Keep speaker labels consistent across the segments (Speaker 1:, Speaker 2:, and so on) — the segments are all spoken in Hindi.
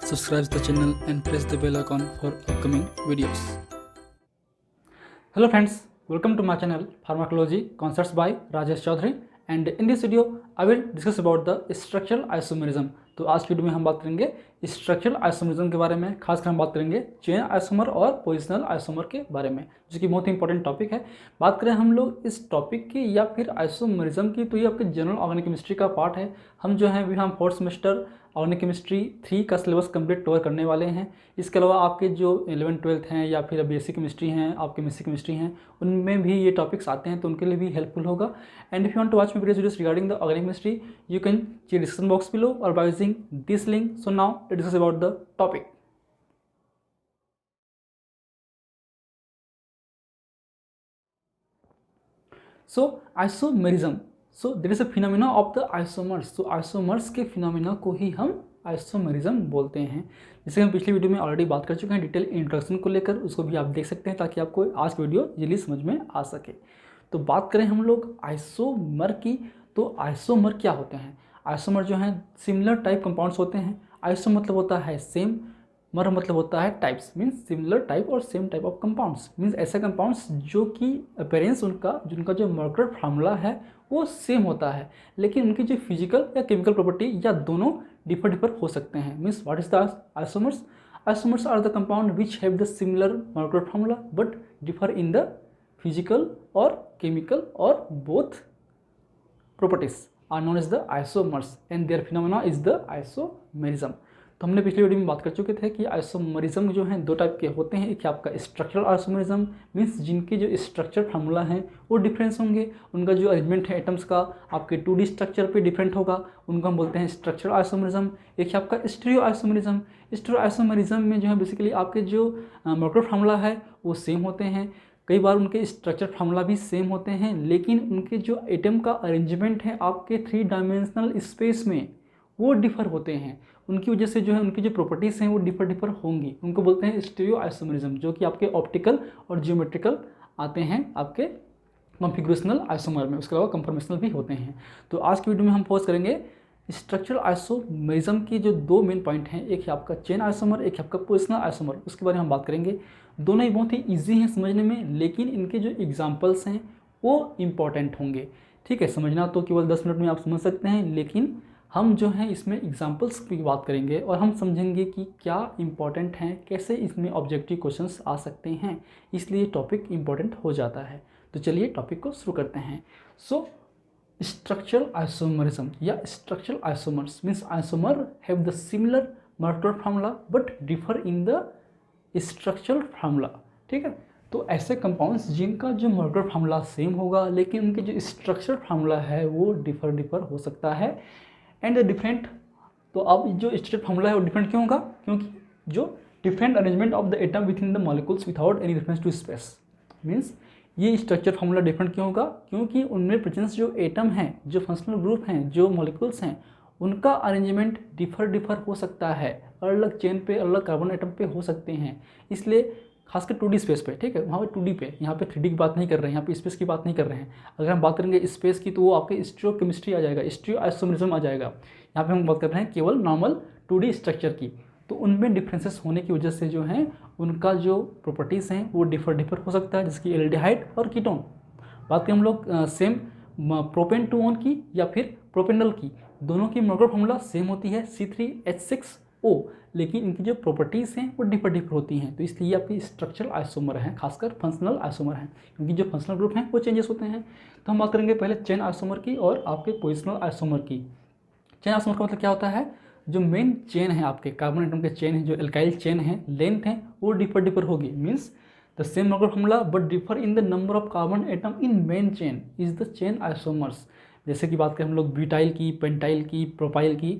Speaker 1: subscribe the channel and press the bell icon for upcoming videos.
Speaker 2: Hello friends, welcome to my channel Pharmacology Concepts by Rajesh Chaudhary, and in this video I will discuss about the structural isomerism. तो आज की वीडियो में हम बात करेंगे स्ट्रक्चरल आइसोमरिज्म के बारे में, खासकर हम बात करेंगे चेन आइसोमर और पोजिशनल आइसोमर के बारे में, जो कि बहुत ही इंपॉर्टेंट टॉपिक है। बात करें हम लोग इस टॉपिक की या फिर आइसोमरिज्म की, तो ये आपके जनरल ऑर्गेनिक केमिस्ट्री का पार्ट है। हम जो है अभी हम 4th सेमेस्टर ऑर्गेनिक केमिस्ट्री 3 का सिलेबस कंप्लीट कवर करने वाले हैं। इसके अलावा आपके जो 11th 12th हैं या फिर बेसिक केमिस्ट्री हैं, आपके बेसिक केमिस्ट्री हैं, उनमें भी ये टॉपिक्स आते हैं, तो उनके लिए भी हेल्पफुल होगा। And if you want to watch my videos regarding the organic chemistry, you can check description box below और by using this link. So now let's discuss about the topic. So isomerism. So there is a phenomena of the isomers. So isomers के phenomena को ही हम आइसोमेरिज्म बोलते हैं। जैसे हम पिछली वीडियो में ऑलरेडी बात कर चुके हैं डिटेल इंट्रोडक्शन को लेकर, उसको भी आप देख सकते हैं ताकि आपको आज की वीडियो जल्दी समझ में आ सके। तो बात करें हम लोग आइसोमर की, तो आइसोमर क्या होते हैं? आइसोमर जो हैं सिमिलर टाइप कंपाउंड्स होते हैं। आइसो मतलब होता है सेम, मर मतलब होता है टाइप्स, मीन्स सिमिलर टाइप और same type of compounds, means ऐसे कंपाउंड्स जो कि अपीयरेंस जिनका जो मॉलिक्यूलर फार्मूला है वो सेम होता है, लेकिन उनकी जो फिजिकल या केमिकल प्रॉपर्टी या दोनों डिफर हो सकते हैं। Means what is the isomers? Isomers are the compound which have the similar molecular formula but differ in the physical और केमिकल और both properties are known as the isomers and their phenomena is the isomerism. तो हमने पिछली वीडियो में बात कर चुके थे कि आइसोमरिज्म जो है दो टाइप के होते हैं। एक आपका स्ट्रक्चरल आइसोमरिज्म, मीन्स जिनके जो स्ट्रक्चर फार्मूला हैं वो डिफरेंस होंगे, उनका जो अरेंजमेंट है एटम्स का आपके 2D स्ट्रक्चर पे डिफरेंट होगा, उनको हम बोलते हैं स्ट्रक्चरल आइसोमरिज्म। एक आपका स्टीरियो आइसोमरिज्म। स्टीरियो आइसोमरिज्म में जो है बेसिकली आपके जो मॉलिक्यूलर फार्मूला है वो सेम होते हैं, कई बार उनके स्ट्रक्चर फार्मूला भी सेम होते हैं, लेकिन उनके जो एटम का अरेंजमेंट है आपके 3 डायमेंशनल स्पेस में वो डिफर होते हैं। उनकी वजह से जो है उनकी जो प्रॉपर्टीज़ हैं वो डिफर होंगी। उनको बोलते हैं स्टीरियो आइसोमरिज्म, जो कि आपके ऑप्टिकल और जियोमेट्रिकल आते हैं आपके कॉन्फिगरेशनल आइसोमर में, उसके अलावा कंफर्मेशनल भी होते हैं। तो आज की वीडियो में हम फोकस करेंगे स्ट्रक्चरल आइसोमरिज्म की जो 2 मेन पॉइंट हैं, एक है आपका चेन आइसोमर, एक है आपका पोजिशनल आइसोमर, उसके बारे में हम बात करेंगे। दोनों ही बहुत ही ईजी हैं समझने में, लेकिन इनके जो एग्जाम्पल्स हैं वो इम्पॉर्टेंट होंगे। ठीक है, समझना तो केवल 10 मिनट में आप समझ सकते हैं, लेकिन हम जो है इसमें एग्जाम्पल्स की बात करेंगे और हम समझेंगे कि क्या इम्पॉर्टेंट हैं, कैसे इसमें ऑब्जेक्टिव क्वेश्चंस आ सकते हैं, इसलिए टॉपिक इम्पॉर्टेंट हो जाता है। तो चलिए टॉपिक को शुरू करते हैं। सो स्ट्रक्चरल आइसोमरिज्म या structural isomers means isomer have the similar molecular formula but differ in the structural formula. ठीक है, तो ऐसे कंपाउंड्स जिनका जो मॉलिक्यूलर फार्मूला सेम होगा, लेकिन उनके जो स्ट्रक्चरल फार्मूला है वो डिफर हो सकता है। एंड डिफरेंट, तो अब जो स्ट्रक्चरल फार्मूला है वो डिफरेंट क्यों होगा? क्योंकि जो different arrangement of the atom within the molecules without any reference to space, means ये स्ट्रक्चर फार्मूला डिफरेंट क्यों होगा? क्योंकि उनमें प्रेजेंस जो एटम हैं, जो फंक्शनल ग्रुप हैं, जो मॉलिक्यूल्स हैं, उनका अरेंजमेंट डिफर हो सकता है, अलग चेन पे अलग कार्बन एटम पे हो सकते हैं। इसलिए खासकर 2D स्पेस पे, ठीक है, वहाँ पे 2D पे, यहाँ पे 3D की बात नहीं कर रहे हैं, यहाँ पे स्पेस की बात नहीं कर रहे हैं। अगर हम बात करेंगे स्पेस की तो वो आपके स्टीरियो केमिस्ट्री आ जाएगा, स्टीरियो आइसोमरिज्म आ जाएगा। यहाँ पे हम बात कर रहे हैं केवल नॉर्मल 2D स्ट्रक्चर की, तो उनमें डिफरेंसेस होने की वजह से जो है उनका जो प्रॉपर्टीज़ हैं वो डिफर हो सकता है, जिसकी एल्डिहाइड और कीटोन। बात करें हम लोग सेम प्रोपेन टू ओन की या फिर प्रोपेनल की, दोनों की मॉलिक्यूलर फार्मूला सेम होती है C3H6O, लेकिन इनकी जो प्रॉपर्टीज़ हैं वो डिफर होती हैं। तो इसलिए आपकी स्ट्रक्चरल आइसोमर हैं, खासकर फंक्शनल आइसोमर हैं, क्योंकि जो फंक्शनल ग्रुप हैं वो चेंजेस होते हैं। तो हम बात करेंगे पहले चेन आइसोमर की और आपके पोजिशनल आइसोमर की। चेन आइसोमर का मतलब क्या होता है? जो मेन चेन है आपके कार्बन एटम के चेन है, जो एल्काइल चेन है, लेंथ है वो डिफर होगी, means the same molecular formula but differ in the number of carbon atom in main chain is the chain isomers. जैसे कि बात करें हम लोग ब्यूटाइल की, पेंटाइल की, प्रोपाइल की,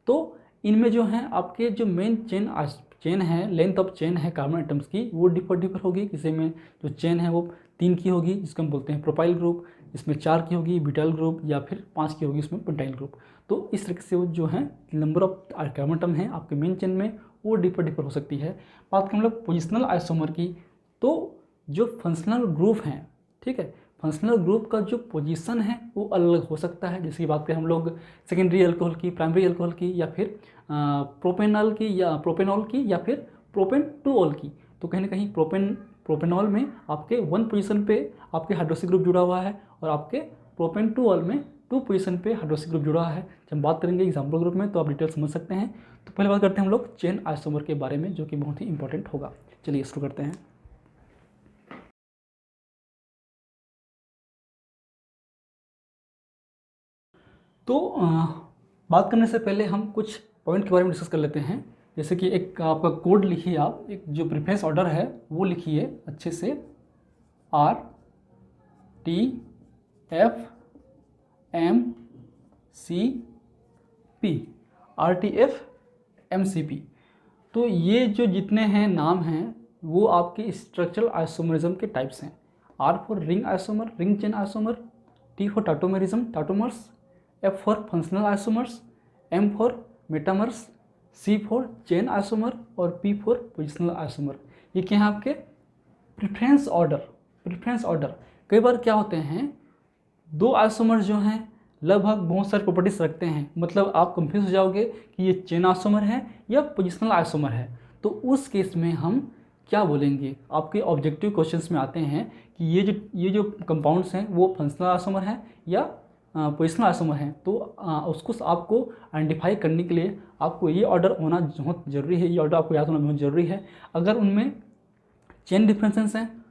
Speaker 2: तो इनमें जो है आपके जो मेन चेन है, लेंथ ऑफ चेन है कार्बन एटम्स की, वो डिफर होगी। किसी में जो चेन है वो 3 की होगी, जिसको हम बोलते हैं प्रोपाइल ग्रुप, इसमें 4 की होगी ब्यूटाइल ग्रुप, या फिर 5 की होगी इसमें पेंटाइल ग्रुप। तो इस तरीके से वो जो है नंबर ऑफ कार्बन एटम है आपके मेन चेन में वो डिफर हो सकती है। बात करें हम लोग पोजिशनल आइसोमर की, तो जो फंक्शनल ग्रुप हैं, ठीक है, फंक्शनल ग्रुप का जो पोजीशन है वो अलग हो सकता है। जैसे कि बात करें हम लोग सेकेंडरी अल्कोहल की, प्राइमरी अल्कोहल की, या फिर प्रोपेनॉल की या फिर प्रोपेन टू ऑल की। तो कहीं ना कहीं प्रोपेनॉल में आपके 1 पोजीशन पे आपके हाइड्रोक्सी ग्रुप जुड़ा हुआ है और आपके प्रोपेन टू ऑल में 2 पोजीशन पे हाइड्रोक्सी ग्रुप जुड़ा है। जब हम बात करेंगे एग्जाम्पल ग्रुप में तो आप डिटेल समझ सकते हैं। तो पहले बात करते हैं हम लोग चेन आइसोमर के बारे में, जो कि बहुत ही इंपॉर्टेंट होगा। चलिए शुरू करते हैं। तो बात करने से पहले हम कुछ पॉइंट के बारे में डिस्कस कर लेते हैं। जैसे कि एक आपका कोड लिखिए, आप एक जो प्रेफरेंस ऑर्डर है वो लिखिए अच्छे से, RTFMCP। तो ये जो जितने हैं नाम हैं वो आपके स्ट्रक्चरल आइसोमरिज्म के टाइप्स हैं। R for ring isomer, ring chain isomer, T for tautomerism, tautomers, F for functional isomers, M for metamers, C for chain isomer और P फॉर पोजिशनल आइसोमर। ये क्या है आपके प्रेफरेंस ऑर्डर। कई बार क्या होते हैं, 2 आइसोमर जो हैं लगभग बहुत सारी प्रॉपर्टीज रखते हैं, मतलब आप कंफ्यूज हो जाओगे कि ये चेन आइसोमर है या पोजिशनल आइसोमर है। तो उस केस में हम क्या बोलेंगे, आपके ऑब्जेक्टिव क्वेश्चंस में आते हैं कि ये जो कंपाउंड्स हैं वो फंक्शनल आइसोमर हैं या पोजिशनल आइसोमर हैं। तो उसको आपको आइडेंटिफाई करने के लिए आपको ये ऑर्डर होना बहुत ज़रूरी है, ये ऑर्डर आपको याद होना बहुत ज़रूरी है। अगर उनमें चेन डिफरेंसेस हैं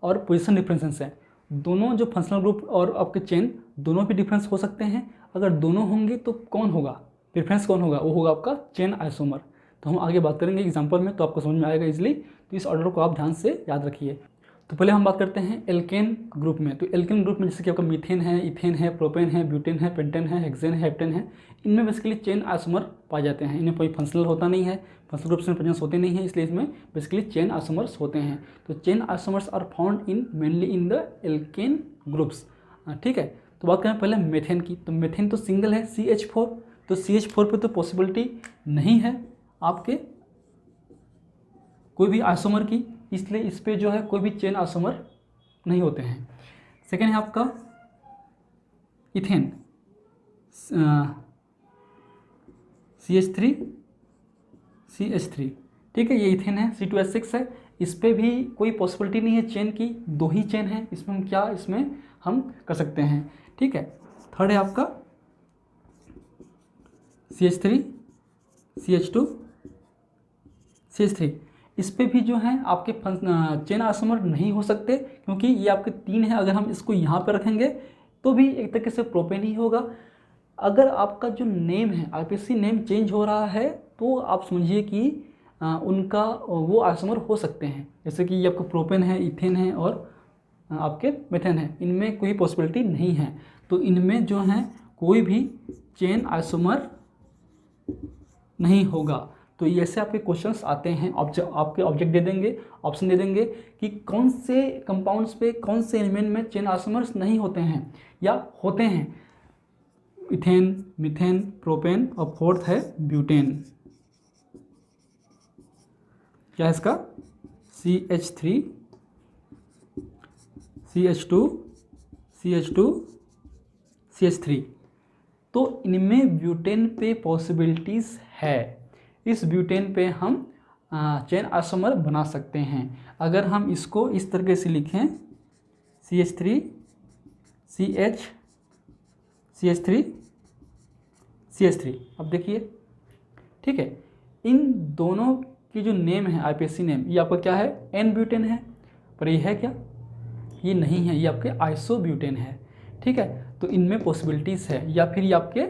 Speaker 2: और पोजीशन डिफरेंसेस हैं, दोनों जो फंक्शनल ग्रुप और आपके चेन दोनों भी डिफरेंस हो सकते हैं। अगर दोनों होंगे तो कौन होगा, प्रेफरेंस कौन होगा, वो होगा आपका चेन आइसोमर। तो हम आगे बात करेंगे एग्जांपल में, तो आपको समझ में आएगा इजीली। तो इस ऑर्डर को आप ध्यान से याद रखिए। तो पहले हम बात करते हैं एल्केन ग्रुप में। तो एल्केन ग्रुप में जैसे कि आपका मीथेन है, इथेन है, प्रोपेन है, ब्यूटेन है, पेंटेन है, हेक्सेन है, हेप्टेन है। इनमें बेसिकली चेन आइसोमर पाए जाते हैं। इनमें कोई फंक्शनल होता नहीं है, फंक्शनल ग्रुप्स में प्रेजेंस होते नहीं है, इसलिए इसमें बेसिकली चेन आइसोमर्स होते हैं। तो chain isomers are found in mainly in the alkane groups. ठीक है। तो बात करें पहले मेथेन की। तो मेथेन तो सिंगल है, CH4। तो CH4 पे तो पॉसिबिलिटी नहीं है आपके कोई भी आइसोमर की, इसलिए इस पे जो है कोई भी चेन आइसोमर नहीं होते हैं। सेकेंड है आपका इथेन, CH3। ठीक है, ये इथेन है, C2H6 है। इस पे भी कोई पॉसिबिलिटी नहीं है चेन की, 2 ही चेन है। इसमें हम कर सकते हैं। ठीक है। थर्ड है आपका CH3, CH2, CH3। इस पे भी जो है आपके चेन आइसोमर नहीं हो सकते, क्योंकि ये आपके 3 है। अगर हम इसको यहाँ पे रखेंगे तो भी एक तरीके से प्रोपेन ही होगा। अगर आपका जो नेम है, IPC नेम चेंज हो रहा है, तो आप समझिए कि उनका वो आइसोमर हो सकते हैं। जैसे कि ये आपका प्रोपेन है, इथेन है और आपके मेथेन है, इनमें कोई पॉसिबिलिटी नहीं है। तो इनमें जो है कोई भी चेन आइसोमर नहीं होगा। तो ये ऐसे आपके क्वेश्चंस आते हैं, आपके ऑब्जेक्ट दे देंगे, ऑप्शन दे देंगे कि कौन से कंपाउंड्स पे, कौन से एलिमेंट में चेन आइसोमर्स नहीं होते हैं या होते हैं। इथेन, मीथेन, प्रोपेन और फोर्थ है ब्यूटेन। क्या है इसका, CH3, CH2, CH2, CH3। तो इनमें ब्यूटेन पे पॉसिबिलिटीज़ है। इस ब्यूटेन पे हम चेन आइसोमर बना सकते हैं। अगर हम इसको इस तरीके से लिखें, CH3, CH, CH3, CH3। अब देखिए, ठीक है, इन दोनों की जो नेम है, IPC नेम, ये आपका क्या है, N ब्यूटेन है। पर ये है क्या, ये नहीं है, ये आपके आइसोब्यूटेन है। ठीक है। तो इनमें पॉसिबिलिटीज़ है। या फिर ये आपके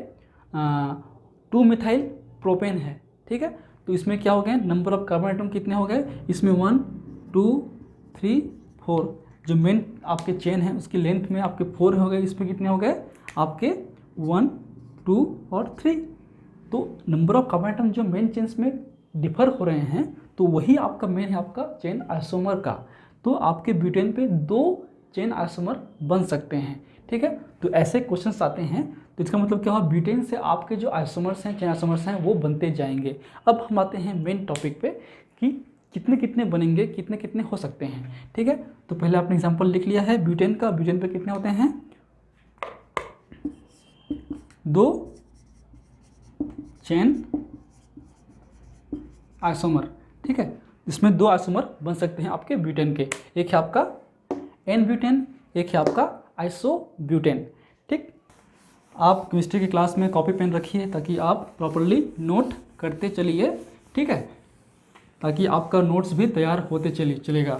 Speaker 2: 2 मिथाइल प्रोपेन है। ठीक है। तो इसमें क्या हो गए, नंबर ऑफ कार्बन आइटम कितने हो गए, इसमें 1, 2, 3, 4। जो मेन आपके चेन है उसकी लेंथ में आपके 4 हो गए, इसमें कितने हो गए आपके 1, 2 और 3। तो नंबर ऑफ कार्बन आइटम जो मेन चेन्स में डिफर हो रहे हैं, तो वही आपका मेन है आपका चेन आइसोमर का। तो आपके ब्यूटेन पे 2 चेन आइसोमर बन सकते हैं। ठीक है। तो ऐसे क्वेश्चंस आते हैं। तो इसका मतलब क्या हुआ, ब्यूटेन से आपके जो आइसोमर्स हैं, चेन आइसोमर्स हैं, वो बनते जाएंगे। अब हम आते हैं मेन टॉपिक पे कि कितने कितने बनेंगे, कितने कितने हो सकते हैं। ठीक है, तो पहले आपने एग्जांपल लिख लिया है ब्यूटेन का। ब्यूटेन पे कितने होते हैं, 2 चेन आइसोमर। ठीक है, इसमें 2 आइसोमर बन सकते हैं आपके ब्यूटेन के, एक है आपका एन ब्यूटेन, एक है आपका आइसोब्यूटेन। ठीक, आप केमिस्ट्री की क्लास में कॉपी पेन रखिए ताकि आप प्रॉपरली नोट करते चलिए। ठीक है, ताकि आपका नोट्स भी तैयार होते चलेगा।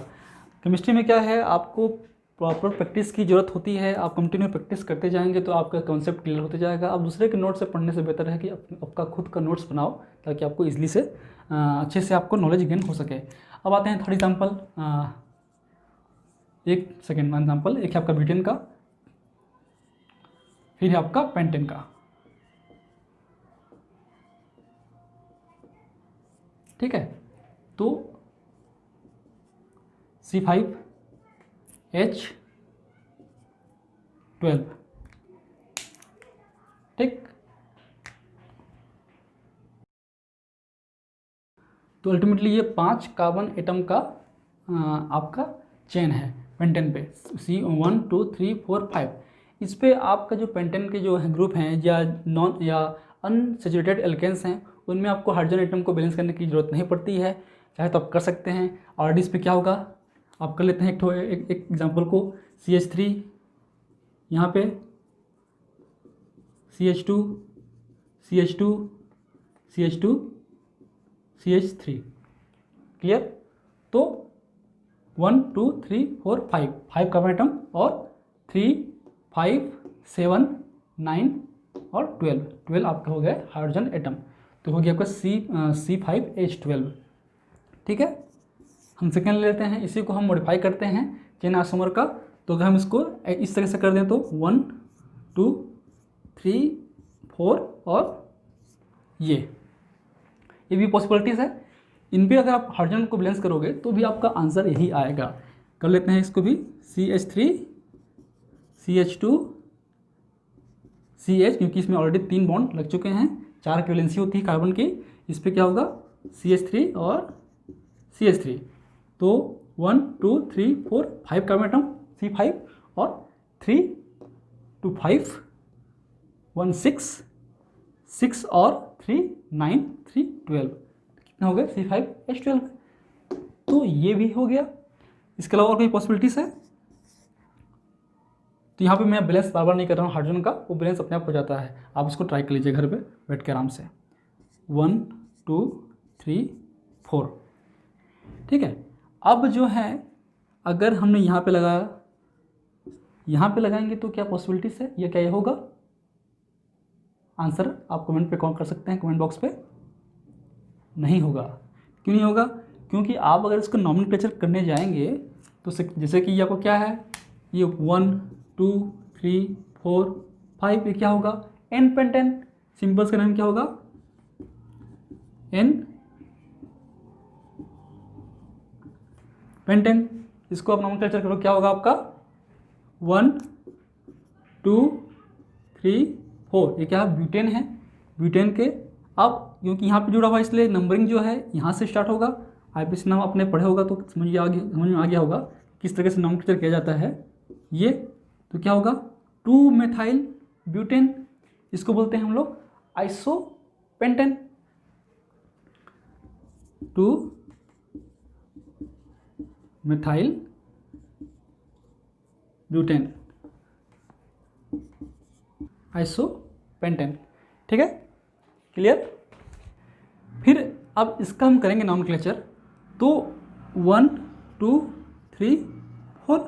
Speaker 2: केमिस्ट्री में क्या है, आपको प्रॉपर प्रैक्टिस की ज़रूरत होती है। आप कंटिन्यू प्रैक्टिस करते जाएंगे तो आपका कॉन्सेप्ट क्लियर होते जाएगा। आप दूसरे के नोट्स से पढ़ने से बेहतर है कि आपका खुद का नोट्स बनाओ ताकि आपको ईजिली से अच्छे से आपको नॉलेज गेन हो सके। अब आते हैं थर्ड एग्जाम्पल, एक सेकेंड एग्जाम्पल, एक है आपका ब्यूटेन का, फिर है आपका पेंटेन का। ठीक है, तो C5H12। ठीक, तो अल्टीमेटली ये 5 कार्बन एटम का आपका चेन है पेंटेन पे, C1 2 3 4 5। इस पे आपका जो पेंटेन के जो ग्रुप हैं या नॉन या अनसैचुरेटेड एल्केन्स हैं, उनमें आपको हाइड्रोजन एटम को बैलेंस करने की ज़रूरत नहीं पड़ती है, चाहे तो आप कर सकते हैं। और इस पे क्या होगा, आप कर लेते हैं एक एग्जाम्पल को, CH3 यहाँ पे, CH2 CH2 CH2 CH3। Clear, तो 1 2 3 4 5 कार्बन एटम और 3 5 7 9 और 12 आपका हो गया हाइड्रोजन एटम। तो हो गया आपका C5H12। ठीक है, हम सेकेंड लेते हैं, इसी को हम मॉडिफाई करते हैं चेन आइसोमर का। तो अगर हम इसको इस तरह से कर दें तो 1 2 3 4 और ये भी पॉसिबिलिटीज़ है। इन पर अगर आप हाइड्रोजन को बैलेंस करोगे तो भी आपका आंसर यही आएगा। कर लेते हैं इसको भी, CH3 CH2 CH, क्योंकि इसमें ऑलरेडी 3 बॉन्ड लग चुके हैं, 4 की वैलेंसी होती है कार्बन की। इस पर क्या होगा, CH3 और CH3। तो 1 2 3 4 5 कार्बन एटम C5 और 3 2 5 1 6 6 और 3 9 3 12। कितना हो गया, C5H12। तो ये भी हो गया। इसके अलावा और कोई पॉसिबिलिटीज़ है, तो यहाँ पे मैं बैलेंस बार बार नहीं कर रहा हूँ हाइड्रोजन का, वो बैलेंस अपने आप हो जाता है। आप इसको ट्राई कर लीजिए घर पे बैठ के आराम से। 1 2 3 4। ठीक है, अब जो है अगर हमने यहाँ पे लगाया, यहाँ पे लगाएंगे तो क्या पॉसिबिलिटीज़ है, ये क्या ये होगा आंसर। आप कमेंट पे कमेंट कर सकते हैं, कमेंट बॉक्स पे। नहीं होगा, क्यों नहीं होगा, क्योंकि आप अगर इसको नॉमेनक्लेचर करने जाएंगे तो जैसे कि ये आपको क्या है, ये 1 2 3 4 5, ये क्या होगा, एन पेंटेन। सिंपल्स का नाम क्या होगा, एन पेंटेन। इसको आप नॉमेनक्लेचर करो, क्या होगा आपका 1 2 3 4। ये क्या है, ब्यूटेन है। ब्यूटेन के अब क्योंकि यहाँ पे जुड़ा हुआ इसलिए नंबरिंग जो है यहाँ से स्टार्ट होगा। IPC नाम आपने पढ़े होगा तो समझ में आ गया होगा किस तरह से नॉमेनक्लेचर किया जाता है ये। तो क्या होगा, 2 मेथाइल ब्यूटेन, इसको बोलते हैं हम लोग आइसोपेंटेन। 2 methyl butane isopentane. ठीक है, क्लियर। फिर अब इसका हम करेंगे नॉमेनक्लेचर, तो 1 2 3 4।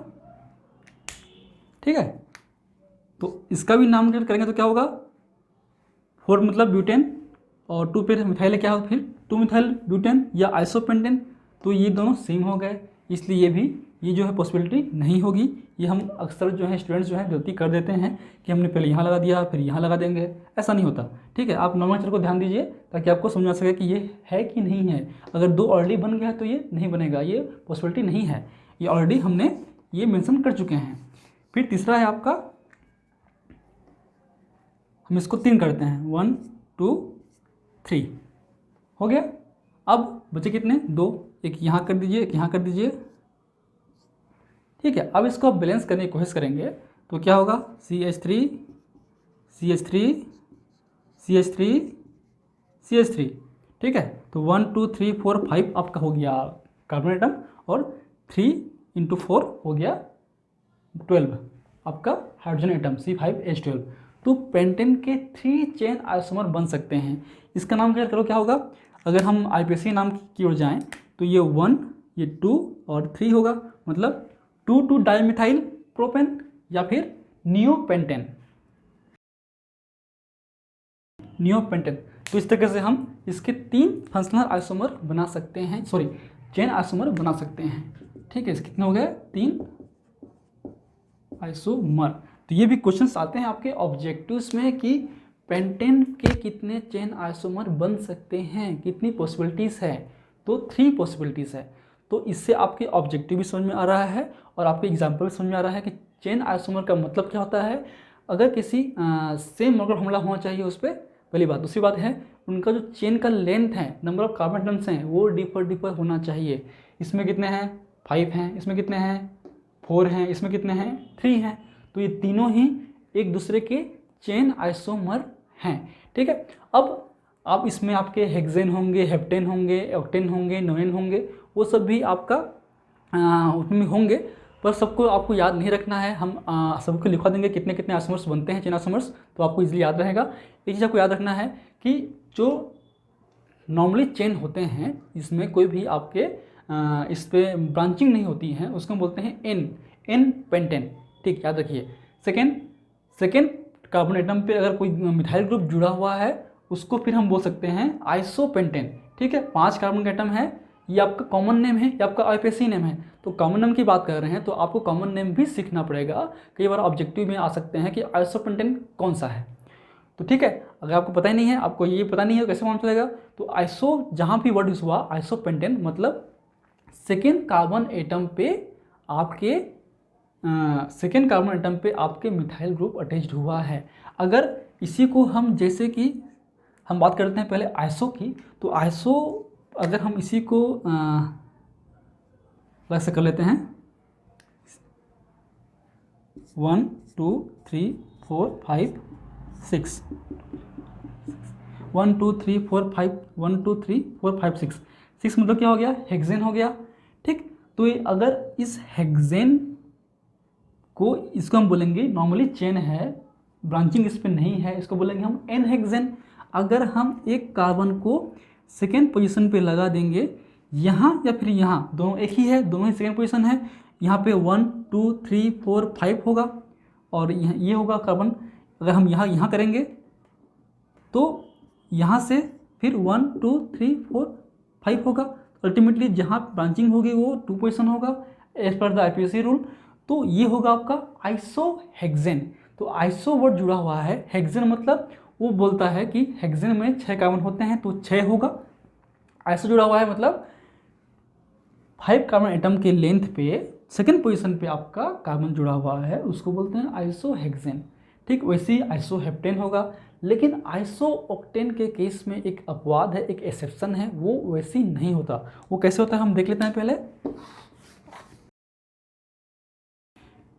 Speaker 2: ठीक है, तो इसका भी नॉमेनक्लेचर करेंगे तो क्या होगा, 4 मतलब ब्यूटेन और 2 पे मिथाइल है, क्या होगा फिर 2 मिथाइल ब्यूटेन या आइसोपेंटेन। तो ये दोनों सेम हो गए, इसलिए ये भी ये जो है पॉसिबिलिटी नहीं होगी। ये हम अक्सर जो है स्टूडेंट्स जो है गलती कर देते हैं कि हमने पहले यहाँ लगा दिया फिर यहाँ लगा देंगे, ऐसा नहीं होता। ठीक है, आप नॉमेनक्लेचर को ध्यान दीजिए ताकि आपको समझ आ सके कि ये है कि नहीं है। अगर 2 ऑलरेडी बन गया है तो ये नहीं बनेगा, ये पॉसिबिलिटी नहीं है, ये ऑलरेडी हमने ये मेंशन कर चुके हैं। फिर तीसरा है आपका, हम इसको 3 करते हैं, 1 2 3 हो गया। अब बचे कितने, 2, एक यहाँ कर दीजिए, एक यहाँ कर दीजिए, ठीक है। अब इसको आप बैलेंस करने की कोशिश करेंगे तो क्या होगा, CH3 CH3 CH3 CH3, ठीक है। तो 1 2 3 4 5 आपका हो गया कार्बन एटम, और 3 × 4 हो गया 12 आपका हाइड्रोजन एटम C5H12। तो पेंटेन के 3 चेन आइसोमर बन सकते हैं। इसका नाम क्या करो, क्या होगा, अगर हम IPAC नाम की ओर जाएं तो ये 1, ये 2 और 3 होगा, मतलब 2 डाइमिथाइल प्रोपेन या फिर नियोपेंटेन। तो इस तरीके से हम इसके 3 फंक्शनल आइसोमर बना सकते हैं, सॉरी चेन आइसोमर बना सकते हैं, ठीक है। इसके कितने हो गए, 3 आइसोमर। तो ये भी क्वेश्चंस आते हैं आपके ऑब्जेक्टिव्स में कि पेंटेन के कितने चेन आइसोमर बन सकते हैं, कितनी पॉसिबिलिटीज़ है, तो 3 पॉसिबिलिटीज़ है। तो इससे आपके ऑब्जेक्टिव भी समझ में आ रहा है और आपके एग्जाम्पल भी समझ में आ रहा है कि चेन आइसोमर का मतलब क्या होता है। अगर किसी सेम मॉलिक्यूलर फॉर्मूला होना चाहिए उस पर, पहली बात। दूसरी बात है उनका जो चेन का लेंथ है, नंबर ऑफ कार्बन एटम्स हैं, वो डिफर होना चाहिए। इसमें कितने हैं, 5 हैं, इसमें कितने हैं, 4 हैं, इसमें कितने हैं, 3 हैं। तो ये तीनों ही एक दूसरे के चेन आइसोमर हैं, ठीक है। अब आप इसमें आपके हेक्सेन होंगे, हेप्टेन होंगे, ऑक्टेन होंगे, नोएन होंगे, वो सब भी आपका उसमें होंगे, पर सबको आपको याद नहीं रखना है। हम सबको लिखवा देंगे कितने कितने आइसोमर्स बनते हैं, चेन आइसोमर्स, तो आपको इजीली याद रहेगा। एक चीज़ आपको याद रखना है कि जो नॉर्मली चेन होते हैं इसमें कोई भी आपके इस पर ब्रांचिंग नहीं होती है, उसको हम बोलते हैं एन पेंटेन, ठीक, याद रखिए। सेकेंड कार्बन एटम पे अगर कोई मिथाइल ग्रुप जुड़ा हुआ है उसको फिर हम बोल सकते हैं आइसोपेंटेन, ठीक है। 5 कार्बन का एटम है, ये आपका कॉमन नेम है, ये आपका IPAC नेम है। तो कॉमन नेम की बात कर रहे हैं तो आपको कॉमन नेम भी सीखना पड़ेगा। कई बार ऑब्जेक्टिव में आ सकते हैं कि आइसोपेंटेन कौन सा है, तो ठीक है। अगर आपको पता ही नहीं है, आपको ये पता नहीं है तो कैसे मालूम चलेगा। तो आइसो जहाँ भी वर्ड यूज हुआ, आइसोपेंटेन मतलब सेकेंड कार्बन एटम पे आपके मिथाइल ग्रुप अटैच्ड हुआ है। अगर इसी को हम, जैसे कि हम बात करते हैं पहले आइसो की, तो आइसो अगर हम इसी को अलग से कर लेते हैं, 1 2 3 4 5 6 1 2 3 4 5 1 2 3 4 5 6 6 मतलब क्या हो गया, हेक्सेन हो गया, ठीक। तो ये अगर इस हेक्सेन को, इसको हम बोलेंगे नॉर्मली चेन है, ब्रांचिंग इस पर नहीं है, इसको बोलेंगे हम एन हेक्सेन। अगर हम एक कार्बन को सेकेंड पोजीशन पे लगा देंगे, यहाँ या फिर यहाँ, दोनों एक ही है, दोनों ही सेकेंड पोजीशन है, यहाँ पे 1 2 3 4 5 होगा और ये होगा कार्बन। अगर हम यहाँ करेंगे तो यहाँ से फिर 1 2 3 4 5 होगा। अल्टीमेटली जहाँ ब्रांचिंग होगी वो 2 पोजीशन होगा as per the IPAC rule. तो ये होगा आपका आइसोहेक्सेन। तो आइसो वर्ड जुड़ा हुआ है, हेक्सेन मतलब वो बोलता है कि हेक्सेन में 6 कार्बन होते हैं तो 6 होगा। आइसो जुड़ा हुआ है मतलब 5 कार्बन एटम के लेंथ पे सेकेंड पोजीशन पे आपका कार्बन जुड़ा हुआ है, उसको बोलते हैं आइसोहेक्सेन, ठीक। वैसे ही आइसोहेप्टेन होगा। लेकिन आइसोऑक्टेन के केस में एक अपवाद है, एक एक्सेप्शन है, वो वैसे ही नहीं होता। वो कैसे होता है हम देख लेते हैं पहले।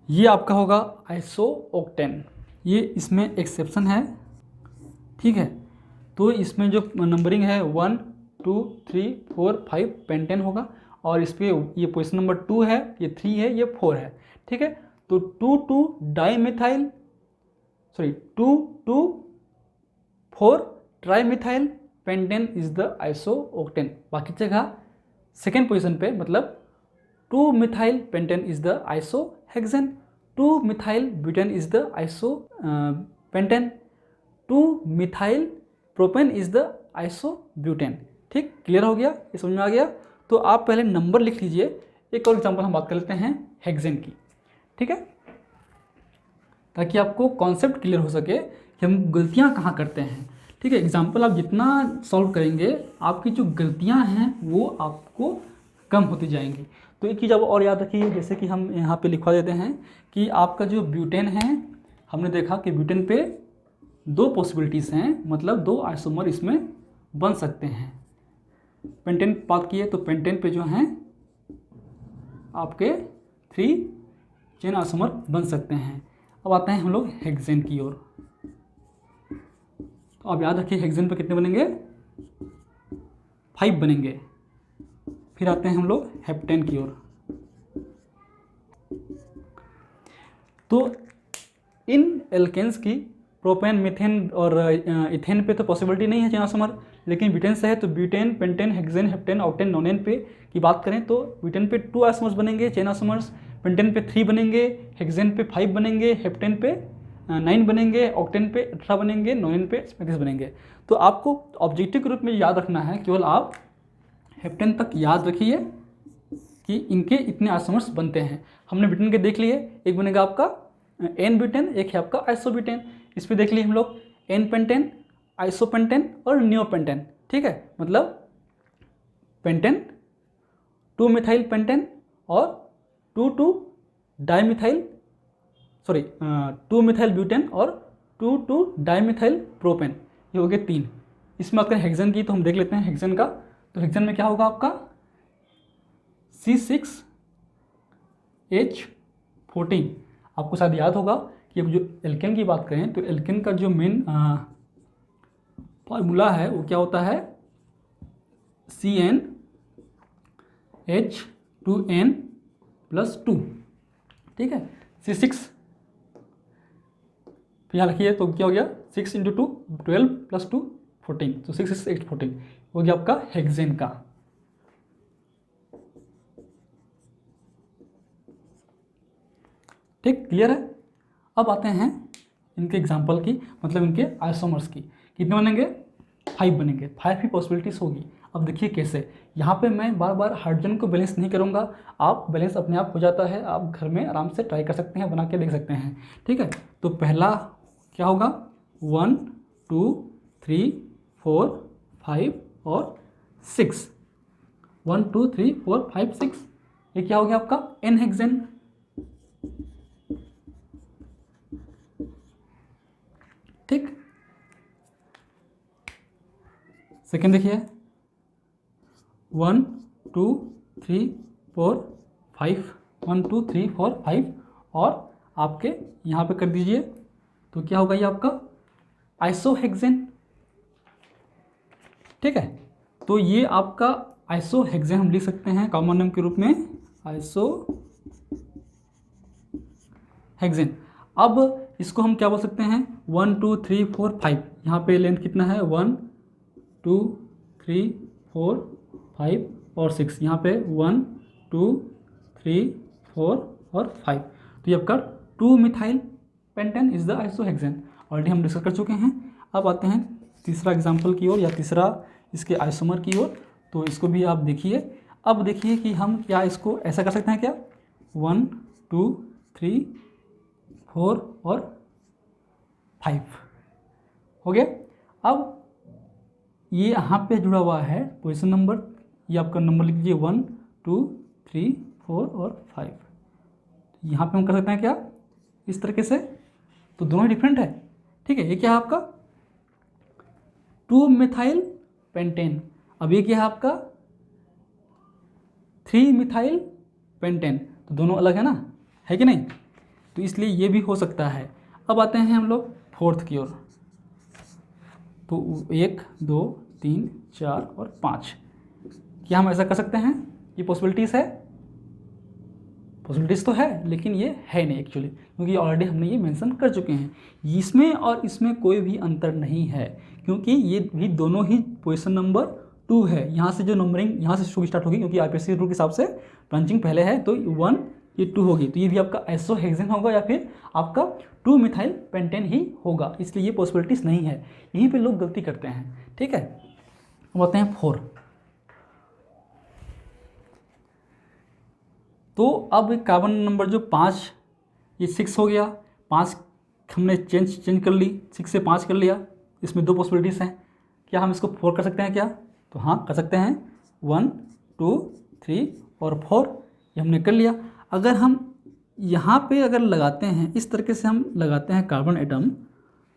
Speaker 2: ये आपका होगा आइसोऑक्टेन, ये इसमें एक्सेप्शन है, ठीक है। तो इसमें जो नंबरिंग है 1 2 3 4 5 पेंटेन होगा, और इस पर ये पोजीशन नंबर 2 है, ये 3 है, ये 4 है, ठीक है। तो 2 dimethyl, sorry 2 4 trimethyl pentane is the isooctane. बाकी जगह सेकेंड पोजीशन पे मतलब 2 methyl pentane is the isohexane, 2 methyl butane is the isopentane, 2 methyl propane is the isobutane, ठीक। क्लियर हो गया, ये समझ में आ गया। तो आप पहले नंबर लिख लीजिए। एक और एग्जांपल हम बात कर लेते हैं हेक्सेन की, ठीक है, ताकि आपको कॉन्सेप्ट क्लियर हो सके कि हम गलतियां कहाँ करते हैं, ठीक है। एग्जांपल आप जितना सॉल्व करेंगे आपकी जो गलतियां हैं वो आपको कम होती जाएंगी। तो एक चीज़ आप और याद रखिए, जैसे कि हम यहाँ पे लिखवा देते हैं कि आपका जो ब्यूटेन है, हमने देखा कि ब्यूटेन पे 2 पॉसिबिलिटीज़ हैं, मतलब 2 आइसोमर इसमें बन सकते हैं, पेंटेन बात किए तो पेंटेन पे जो हैं आपके 3 चेन आइसोमर बन सकते हैं। अब आते हैं हम लोग हेक्सेन की ओर। तो आप याद रखिए हेक्सेन पे कितने बनेंगे, 5 बनेंगे। फिर आते हैं हम लोग हेप्टेन की ओर। तो इन एल्केन्स की प्रोपेन, मीथेन और इथेन पे तो पॉसिबिलिटी नहीं है चेन आइसोमर, लेकिन ब्यूटेन से है। तो butane, pentane, hexane, heptane, octane, नोनेन पे की बात करें तो ब्यूटेन पे 2 आइसोमर्स बनेंगे चेन आइसोमर्स, पेंटेन पे 3 बनेंगे, हेक्सेन पे 5 बनेंगे, हेप्टेन पे 9 बनेंगे, ऑक्टेन पे 18 बनेंगे, नोनेन पे 35 बनेंगे। तो आपको ऑब्जेक्टिव के रूप में याद रखना है, केवल आप हेप्टेन तक याद रखिए कि इनके इतने आइसोमर्स बनते हैं। हमने ब्यूटेन के देख लिए, एक बनेगा आपका एन ब्यूटेन, एक है आपका आइसोब्यूटेन। इस पर देख लिए हम लोग एन पेंटेन, आइसोपेंटेन और नियोपेंटेन। ठीक है, मतलब पेंटेन 2 मिथाइल पेंटेन और 2 डाइमिथाइल, सॉरी 2 मिथाइल ब्यूटेन और 2 डाइमिथाइल प्रोपेन, ये हो गए 3। इसमें अगर हेक्सेन की तो हम देख लेते हैं हेक्सेन का। तो हेक्सेन में क्या होगा आपका C6H14। आपको शायद याद होगा कि अब जो एल्केन की बात करें तो एल्केन का जो मेन फार्मूला है वो क्या होता है, CnH2n+2। ठीक है, C6 फिर यहाँ रखिए तो क्या हो गया 6 × 2 12 + 2 14, तो 6 6 8 14 हो गया आपका हेक्सेन का। ठीक, क्लियर है। अब आते हैं इनके एग्जाम्पल की, मतलब इनके आइसोमर्स की। कितने बनेंगे, 5 बनेंगे। 5 ही पॉसिबिलिटीज़ होगी। अब देखिए कैसे, यहाँ पे मैं बार बार हाइड्रोजन को बैलेंस नहीं करूँगा, आप बैलेंस अपने आप हो जाता है, आप घर में आराम से ट्राई कर सकते हैं, बना के देख सकते हैं। ठीक है, तो पहला क्या होगा 1 2 3 4 5 और 6, 1 2 3 4 5 6, ये क्या हो गया आपका एन हेक्सेन। ठीक, सेकेंड देखिए 1 2 3 4 5, 1 2 3 4 5 और आपके यहाँ पे कर दीजिए तो क्या होगा ये आपका आइसोहेक्सेन। ठीक है, तो ये आपका आइसोहेक्सेन हम लिख सकते हैं कॉमन नेम के रूप में आइसोहेक्सेन। अब इसको हम क्या बोल सकते हैं 1 2 3 4 5, यहाँ पे लेंथ कितना है 1 2 3 4 5 और 6, यहाँ पे 1 2 3 4 और 5, तो ये आपका 2 methyl pentane is the isohexane. Already हम डिस्कस कर चुके हैं। अब आते हैं तीसरा एग्जाम्पल की ओर, या तीसरा इसके आइसोमर की ओर। तो इसको भी आप देखिए। अब देखिए कि हम क्या इसको ऐसा कर सकते हैं क्या 1 2 3 4 और 5 हो गया। अब ये यहाँ पे जुड़ा हुआ है पोजीशन नंबर, ये आपका नंबर लिख लीजिए 1 2 3 4 और 5। यहाँ पे हम कर सकते हैं क्या इस तरीके से, तो दोनों ही डिफरेंट है। ठीक है, ये क्या है आपका 2 मिथाइल पेंटेन, अब ये क्या है आपका 3 मिथाइल पेंटेन, तो दोनों अलग है ना, है कि नहीं, तो इसलिए ये भी हो सकता है। अब आते हैं हम लोग फोर्थ की ओर। तो 1 2 3 4 और 5, क्या हम ऐसा कर सकते हैं, ये पॉसिबिलिटीज़ है, पॉसिबिलिटीज़ तो है लेकिन ये है नहीं एक्चुअली, क्योंकि ऑलरेडी हमने ये मेंशन कर चुके हैं। इसमें और इसमें कोई भी अंतर नहीं है, क्योंकि ये भी दोनों ही पोजीशन नंबर 2 है। यहाँ से जो नंबरिंग यहाँ से शुरू स्टार्ट होगी, क्योंकि आईपीएससी रूल के हिसाब से ब्रांचिंग पहले है, तो 1 ये 2 होगी, तो ये भी आपका आइसोहेक्सेन होगा या फिर आपका 2 मिथाइल पेंटेन ही होगा, इसलिए ये पॉसिबिलिटीज़ नहीं है। यहीं पे लोग गलती करते हैं। ठीक है, अब आते हैं 4। तो अब कार्बन नंबर जो 5, ये 6 हो गया, 5 हमने चेंज कर ली, 6 से 5 कर लिया। इसमें 2 पॉसिबिलिटीज़ हैं, क्या हम इसको 4 कर सकते हैं क्या, तो हाँ कर सकते हैं। 1 2 3 और 4 ये हमने कर लिया। अगर हम यहाँ पे अगर लगाते हैं, इस तरीके से हम लगाते हैं कार्बन एटम,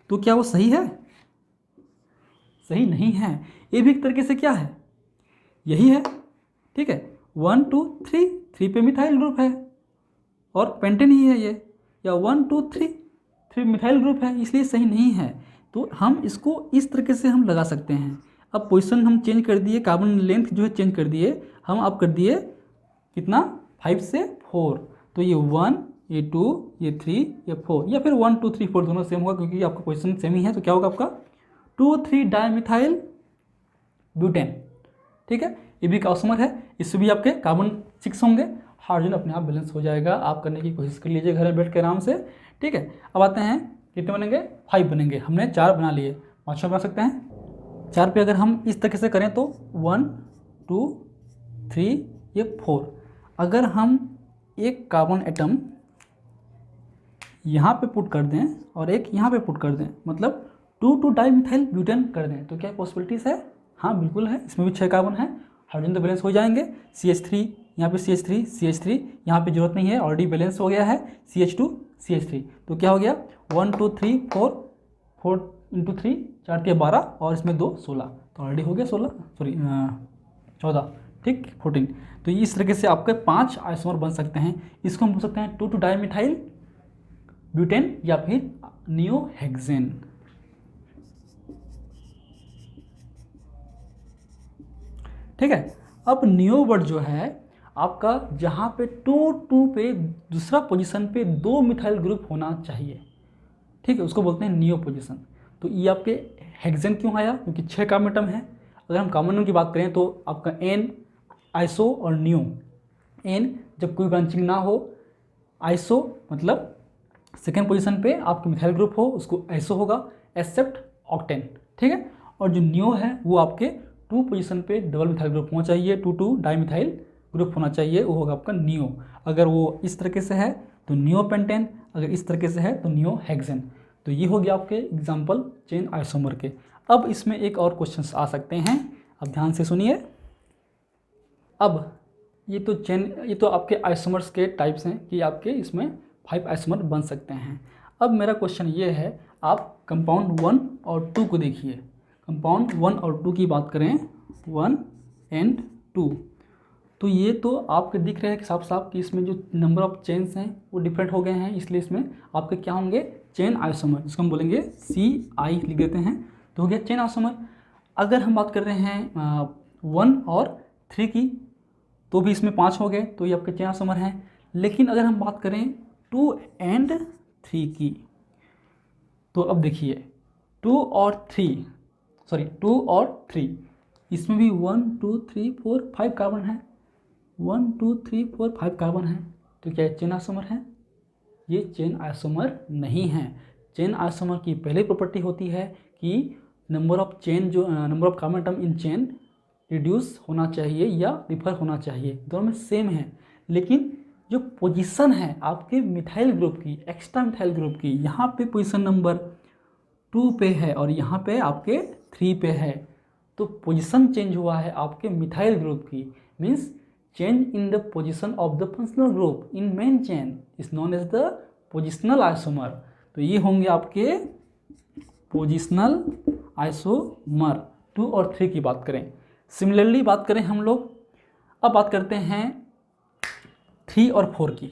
Speaker 2: तो क्या वो सही है, सही नहीं है। ये भी एक तरीके से क्या है, यही है, ठीक है। 1 2 3, 3 पे मिथाइल ग्रुप है और पेंटेन ही है ये, या 1 2 3, 3 मिथाइल ग्रुप है, इसलिए सही नहीं है। तो हम इसको इस तरीके से हम लगा सकते हैं। अब पोजीशन हम चेंज कर दिए, कार्बन लेंथ जो है चेंज कर दिए हम, अब कर दिए कितना 5 से 4, तो ये 1, ये 2, ये 3, ये 4, या फिर 1 2 3 4 दोनों सेम होगा क्योंकि आपका पोजीशन सेम ही है। तो क्या होगा आपका 2 3 डाइमिथाइल ब्यूटेन, ठीक है। ये भी आइसोमर है, इसमें भी आपके कार्बन 6 होंगे, हाइड्रोजन अपने आप बैलेंस हो जाएगा। आप करने की कोशिश कर लीजिए घर में बैठ के आराम से, ठीक है। अब आते हैं कितने बनेंगे, 5 बनेंगे, हमने 4 बना लिए, 5वां बना सकते हैं। 4 पे अगर हम इस तरीके से करें तो 1 2 3, ये 4। अगर हम एक कार्बन एटम यहाँ पे पुट कर दें और एक यहाँ पे पुट कर दें, मतलब 2 2 डाइमिथाइल ब्यूटेन कर दें, तो क्या पॉसिबिलिटीज़ है? हाँ बिल्कुल है, इसमें भी 6 कार्बन है, हाइड्रोजन तो बैलेंस हो जाएंगे। CH3 यहाँ पे CH3 CH3, यहाँ पे जरूरत नहीं है, ऑलरेडी बैलेंस हो गया है, CH2 CH3, तो क्या हो गया 1 2 3 4, 4 × 3 4 के 12 और इसमें 2 16, तो ऑलरेडी हो गया 16, सॉरी 14, ठीक 14। तो इस तरीके से आपके 5 आइसोमर बन सकते हैं। इसको हम बोल सकते हैं 2 2 डाइमिथाइल ब्यूटेन या फिर नियोहेक्सेन। ठीक है। अब नियो वर्ड जो है आपका, जहाँ पे 2 2 पे दूसरा पोजीशन पे 2 मिथाइल ग्रुप होना चाहिए, ठीक है, उसको बोलते हैं नियो पोजीशन। तो ये आपके हेक्सेन क्यों आया? क्योंकि 6 कार्बन एटम है। अगर हम कॉमन नेम की बात करें तो आपका एन, आइसो और नियो। एन जब कोई ब्रांचिंग ना हो, आइसो मतलब सेकेंड पोजीशन पे आपके मिथाइल ग्रुप हो, उसको आइसो होगा, एक्सेप्ट ऑक्टेन, ठीक है। और जो नियो है वो आपके 2 पोजीशन पे डबल मिथाइल ग्रुप होना चाहिए, 2 2 डाइमिथाइल ग्रुप होना चाहिए, वो होगा आपका नियो। अगर वो इस तरीके से है तो नियो पेंटेन, अगर इस तरीके से है तो नियो हेक्सेन। तो ये हो गया आपके एग्जाम्पल चेन आइसोमर के। अब इसमें एक और क्वेश्चन आ सकते हैं, अब ध्यान से सुनिए। अब ये तो आपके आइसोमर्स के टाइप्स हैं कि आपके इसमें 5 आइसोमर बन सकते हैं। अब मेरा क्वेश्चन ये है, आप कंपाउंड 1 और 2 को देखिए। कंपाउंड 1 और 2 की बात करें, 1 एंड 2, तो ये तो आपके दिख रहे हैं कि साफ साफ कि इसमें जो नंबर ऑफ चेन्स हैं वो डिफरेंट हो गए हैं, इसलिए इसमें आपके क्या होंगे चेन आइसोमर, जिसको हम बोलेंगे CI लिख देते हैं, तो हो गया चेन आइसोमर। अगर हम बात कर रहे हैं 1 और 3 की, तो भी इसमें 5 हो गए, तो ये आपके चेन आइसोमर हैं। लेकिन अगर हम बात करें 2 एंड 3 की, तो अब देखिए 2 और 3, इसमें भी 1 2 3 4 5 कार्बन है, 1 2 3 4 5 कार्बन है, तो क्या चेन आइसोमर है? ये चेन आइसोमर नहीं है। चेन आइसोमर की पहली प्रॉपर्टी होती है कि number of carbon atom in chain reduce होना चाहिए या डिफर होना चाहिए, दोनों में सेम है। लेकिन जो पोजीशन है आपके मिथाइल ग्रुप की, एक्स्ट्रा मिथाइल ग्रुप की, यहाँ पे पोजीशन नंबर 2 पे है और यहाँ पे आपके 3 पे है, तो पोजीशन चेंज हुआ है आपके मिथाइल ग्रुप की, means change in the position of the functional group in main chain is known as the positional isomer। तो ये होंगे आपके पोजिशनल आइसोमर 2 और 3 की बात करें। सिमिलरली बात करें हम लोग, अब बात करते हैं 3 और 4 की।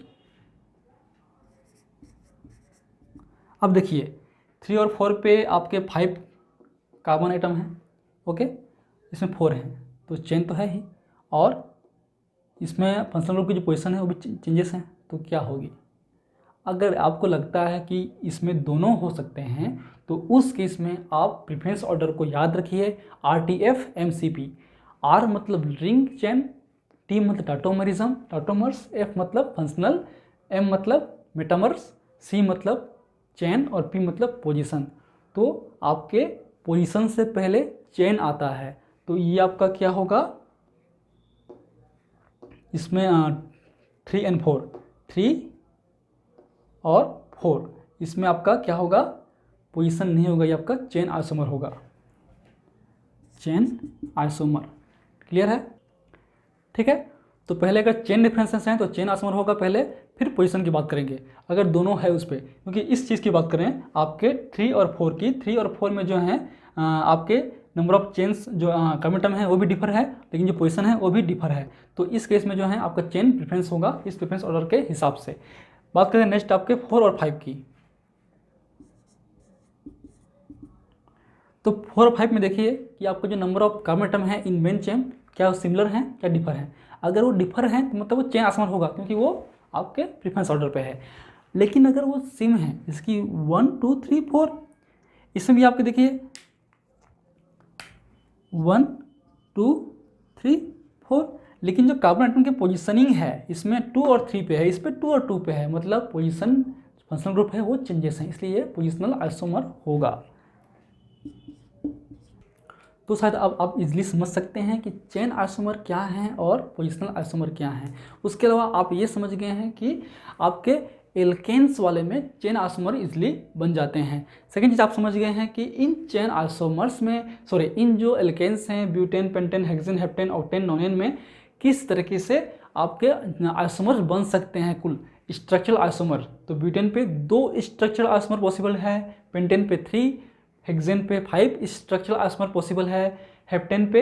Speaker 2: अब देखिए 3 और 4 पे आपके 5 कार्बन आइटम हैं, ओके, इसमें 4 हैं, तो चेन तो है ही, और इसमें फंक्शनल ग्रुप की जो पोजीशन है वो भी चेंजेस हैं, तो क्या होगी? अगर आपको लगता है कि इसमें दोनों हो सकते हैं, तो उस केस में आप प्रेफरेंस ऑर्डर को याद रखिए, RTF MCP। R मतलब रिंग चेन, T मतलब टाटोमर्स, F मतलब फंक्शनल, M मतलब मेटामर्स, C मतलब चेन और P मतलब पोजीशन। तो आपके पोजीशन से पहले चेन आता है, तो ये आपका क्या होगा? इसमें 3 and 4, 3 और 4, इसमें आपका क्या होगा? पोजीशन नहीं होगा, ये आपका चेन आइसोमर होगा, चेन आइसोमर। क्लियर है? ठीक है। तो पहले अगर चेन डिफरेंसेस हैं तो चेन आइसोमर होगा पहले, फिर पोजीशन की बात करेंगे अगर दोनों है उस पर। क्योंकि इस चीज़ की बात करें आपके 3 और 4 की, 3 और 4 में जो हैं आपके नंबर ऑफ चेन्स जो कार्बन एटम है वो भी डिफर है, लेकिन जो पोजीशन है वो भी डिफर है। तो इस केस में जो है आपका चेन प्रेफरेंस होगा इस प्रेफरेंस ऑर्डर के हिसाब से। बात करें नेक्स्ट आपके 4 और 5 की। तो 4 और 5 में देखिए कि आपको जो नंबर ऑफ कार्बन एटम है इन मेन चेन क्या सिमिलर हैं क्या डिफर हैं। अगर वो डिफर हैं तो मतलब वो चेन आइसोमर होगा, क्योंकि वो आपके प्रेफरेंस ऑर्डर पे है। लेकिन अगर वो सिम है इसकी 1 2 3 4, इसमें भी आपके देखिए 1 2 3 4, लेकिन जो कार्बन एटम की पोजीशनिंग है इसमें 2 और 3 पे है, इस पर 2 और 2 पे है, मतलब पोजीशन फंक्शनल ग्रुप है वो चेंजेस हैं, इसलिए ये पोजिशनल आइसोमर होगा। तो शायद अब आप इजीली समझ सकते हैं कि चेन आइसोमर क्या है और पोजिशनल आइसोमर क्या है। उसके अलावा आप ये समझ गए हैं कि आपके एल्केन्स वाले में चेन आइसोमर इजीली बन जाते हैं। सेकेंड चीज़ आप समझ गए हैं कि इन चेन आइसोमर्स में इन जो एल्केन्स हैं butane, pentane, hexane, heptane, octane, नोनेन में किस तरीके से आपके आइसोमर बन सकते हैं कुल स्ट्रक्चरल आइसोमर। तो ब्यूटेन पे 2 स्ट्रक्चरल आइसोमर पॉसिबल है, पेंटेन पे 3, हेक्सेन पे 5 स्ट्रक्चरल आइसोमर पॉसिबल है, हेप्टेन पे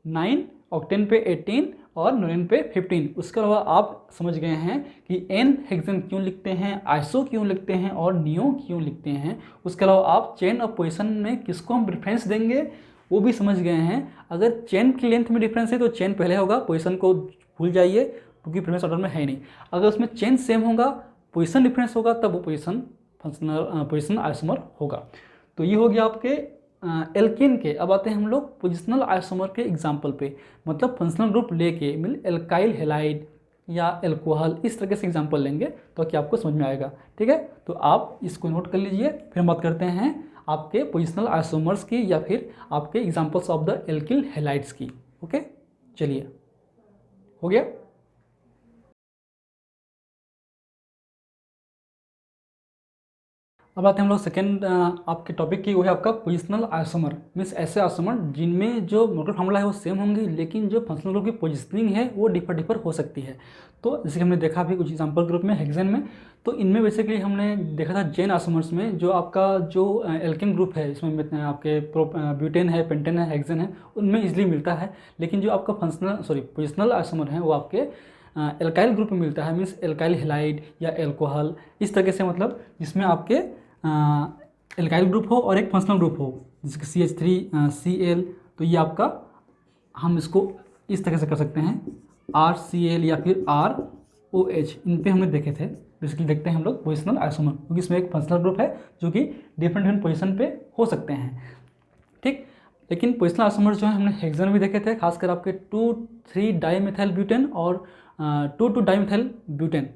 Speaker 2: 9, ऑक्टेन पे 18 और नोनेन पे 15। उसके अलावा आप समझ गए हैं कि एन हेक्सेन क्यों लिखते हैं, आइसो क्यों लिखते हैं और नियो क्यों लिखते हैं। उसके अलावा आप चेन और पोजीशन में किसको हम प्रेफरेंस देंगे वो भी समझ गए हैं। अगर चेन की लेंथ में डिफरेंस है तो चेन पहले होगा, पोजीशन को भूल जाइए क्योंकि प्रेफरेंस ऑर्डर में है ही नहीं। अगर उसमें चेन सेम होगा, पोजीशन डिफरेंस होगा, तब वो पोजीशन आइसोमर होगा। तो ये हो गया आपके एल्केन के। अब आते हैं हम लोग पोजिशनल आइसोमर के एग्जाम्पल पे, मतलब फंक्शनल ग्रुप लेके मिल एल्काइल हेलाइड या एल्कोहल इस तरीके से एग्जाम्पल लेंगे तो कि आपको समझ में आएगा। ठीक है, तो आप इसको नोट कर लीजिए। फिर हम बात करते हैं आपके पोजिशनल आइसोमर्स की या फिर आपके examples of the alkyl halides की। ओके, चलिए हो गया। अब आते हैं हम लोग सेकेंड आपके टॉपिक की, वो है आपका पोजिशनल आइसोमर। मीन्स ऐसे आइसोमर जिनमें जो मोटर फार्मूला है वो सेम होंगी, लेकिन जो फंक्शनल ग्रुप की पोजिशनिंग है वो डिफर हो सकती है। तो जैसे कि हमने देखा भी कुछ एग्जाम्पल ग्रुप में हेक्सेन में, तो इनमें बेसिकली हमने देखा था चेन आइसोमर्स में जो आपका जो एल्केन ग्रुप है इसमें आपके ब्यूटेन है, पेंटेन है, हेक्सेन है, उनमें इजिली मिलता है। लेकिन जो आपका पोजिशनल आइसोमर है वो आपके एल्काइल ग्रुप में मिलता है। मीन्स एल्काइल हेलाइड या एल्कोहल इस तरीके से, मतलब जिसमें आपके एल्काइल ग्रुप हो और एक फंक्शनल ग्रुप हो, जैसे कि CH3Cl। तो ये आपका हम इसको इस तरह से कर सकते हैं RCl या फिर ROH। इन पे हमने देखे थे। बेसिकली देखते हैं हम लोग पोजिशनल आइसोमर, क्योंकि इसमें एक फंक्शनल ग्रुप है जो कि डिफरेंट पोजिशन पे हो सकते हैं। ठीक, लेकिन पोजिशनल आइसोमर जो है हमने हेक्सेन में भी देखे थे, खासकर आपके 2,3 डाईमिथाइल ब्यूटेन और 2,2 डाईमिथाइल ब्यूटेन।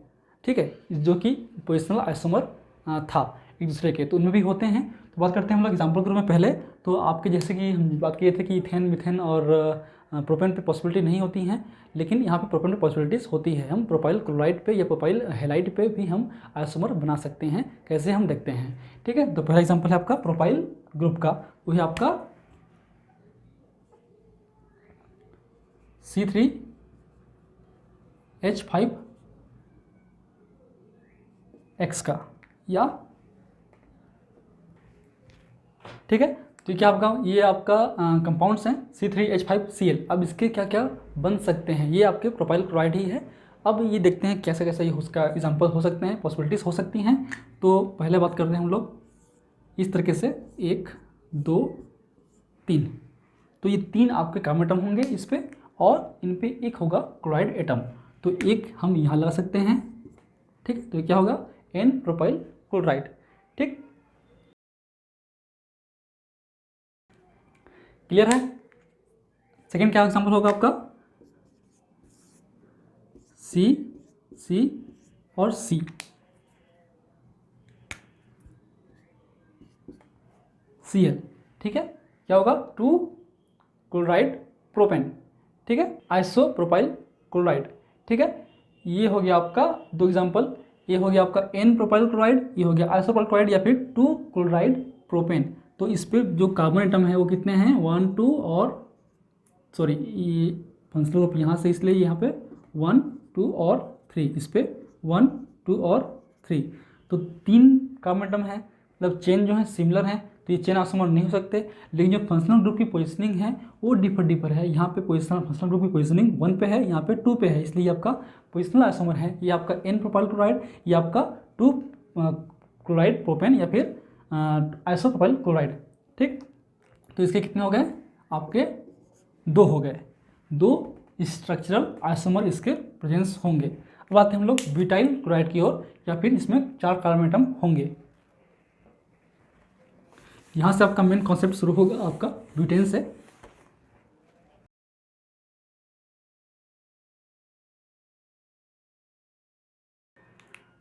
Speaker 2: ठीक है, जो कि पोजिशनल आइसोमर था एक दूसरे के, तो उनमें भी होते हैं। तो बात करते हैं हम लोग एग्जाम्पल ग्रुप में पहले। तो आपके जैसे कि हम बात किए थे कि इथेन, मिथेन और प्रोपेन पे पॉसिबिलिटी नहीं होती हैं, लेकिन यहाँ पे प्रोपेन पे पॉसिबिलिटीज़ होती है। हम प्रोपाइल क्लोराइड पे या प्रोपाइल हेलाइड पे भी हम आइसोमर बना सकते हैं। कैसे हम देखते हैं। ठीक है, तो पहला एग्जाम्पल है आपका प्रोपाइल ग्रुप का, वो है आपका C3H5X का, या ठीक है। तो क्या आपका ये आपका कंपाउंड्स हैं C3H5Cl। अब इसके क्या क्या बन सकते हैं, ये आपके प्रोपाइल क्लोराइड ही है। अब ये देखते हैं कैसे कैसे ये उसका एग्जाम्पल हो सकते हैं, पॉसिबिलिटीज़ हो सकती हैं। तो पहले बात करते हैं हम लोग इस तरीके से 1 2 3। तो ये 3 आपके कार्बन एटम होंगे इस पर, और इन पे एक होगा क्लोराइड एटम। तो एक हम यहाँ लगा सकते हैं। ठीक, तो क्या होगा N प्रोपाइल क्लोराइड। ठीक, क्लियर है। सेकेंड क्या एग्जाम्पल होगा आपका C और C। Cl। ठीक है, क्या होगा 2 क्लोराइड प्रोपेन। ठीक है, आइसो प्रोपाइल क्लोराइड। ठीक है, ये हो गया आपका 2 एग्जाम्पल। ये हो गया आपका N प्रोपाइल क्लोराइड, ये हो गया आइसो प्रोपाइल क्लोराइड या फिर 2 क्लोराइड प्रोपेन। तो इस पर जो कार्बन एटम है वो कितने हैं 1 2 और ये फंक्शनल ग्रुप यहाँ से, इसलिए यहाँ पे 1 2 और 3, इस पर 1 2 और 3। तो 3 कार्बन एटम है, मतलब चेन जो है सिमिलर है। तो ये चेन आइसोमर नहीं हो सकते। लेकिन जो फंक्शनल ग्रुप की पोजिशनिंग है वो डिफर है। यहाँ पे फंक्शनल ग्रुप की पोजिशनिंग 1 पे है, यहाँ पे 2 पे है, इसलिए आपका पोजिशनल आइसोमर है। ये आपका N प्रोपाइल क्लोराइड, ये आपका 2 क्लोराइड प्रोपेन या फिर आइसोप्रोपाइल क्लोराइड। ठीक, तो इसके कितने हो गए आपके 2 हो गए, 2 स्ट्रक्चरल आइसोमर इसके प्रेजेंस होंगे। अब आते हैं हम लोग ब्यूटाइल क्लोराइड की ओर, या फिर इसमें 4 कार्बन एटम होंगे। यहाँ से आपका मेन कॉन्सेप्ट शुरू होगा आपका ब्यूटेन से।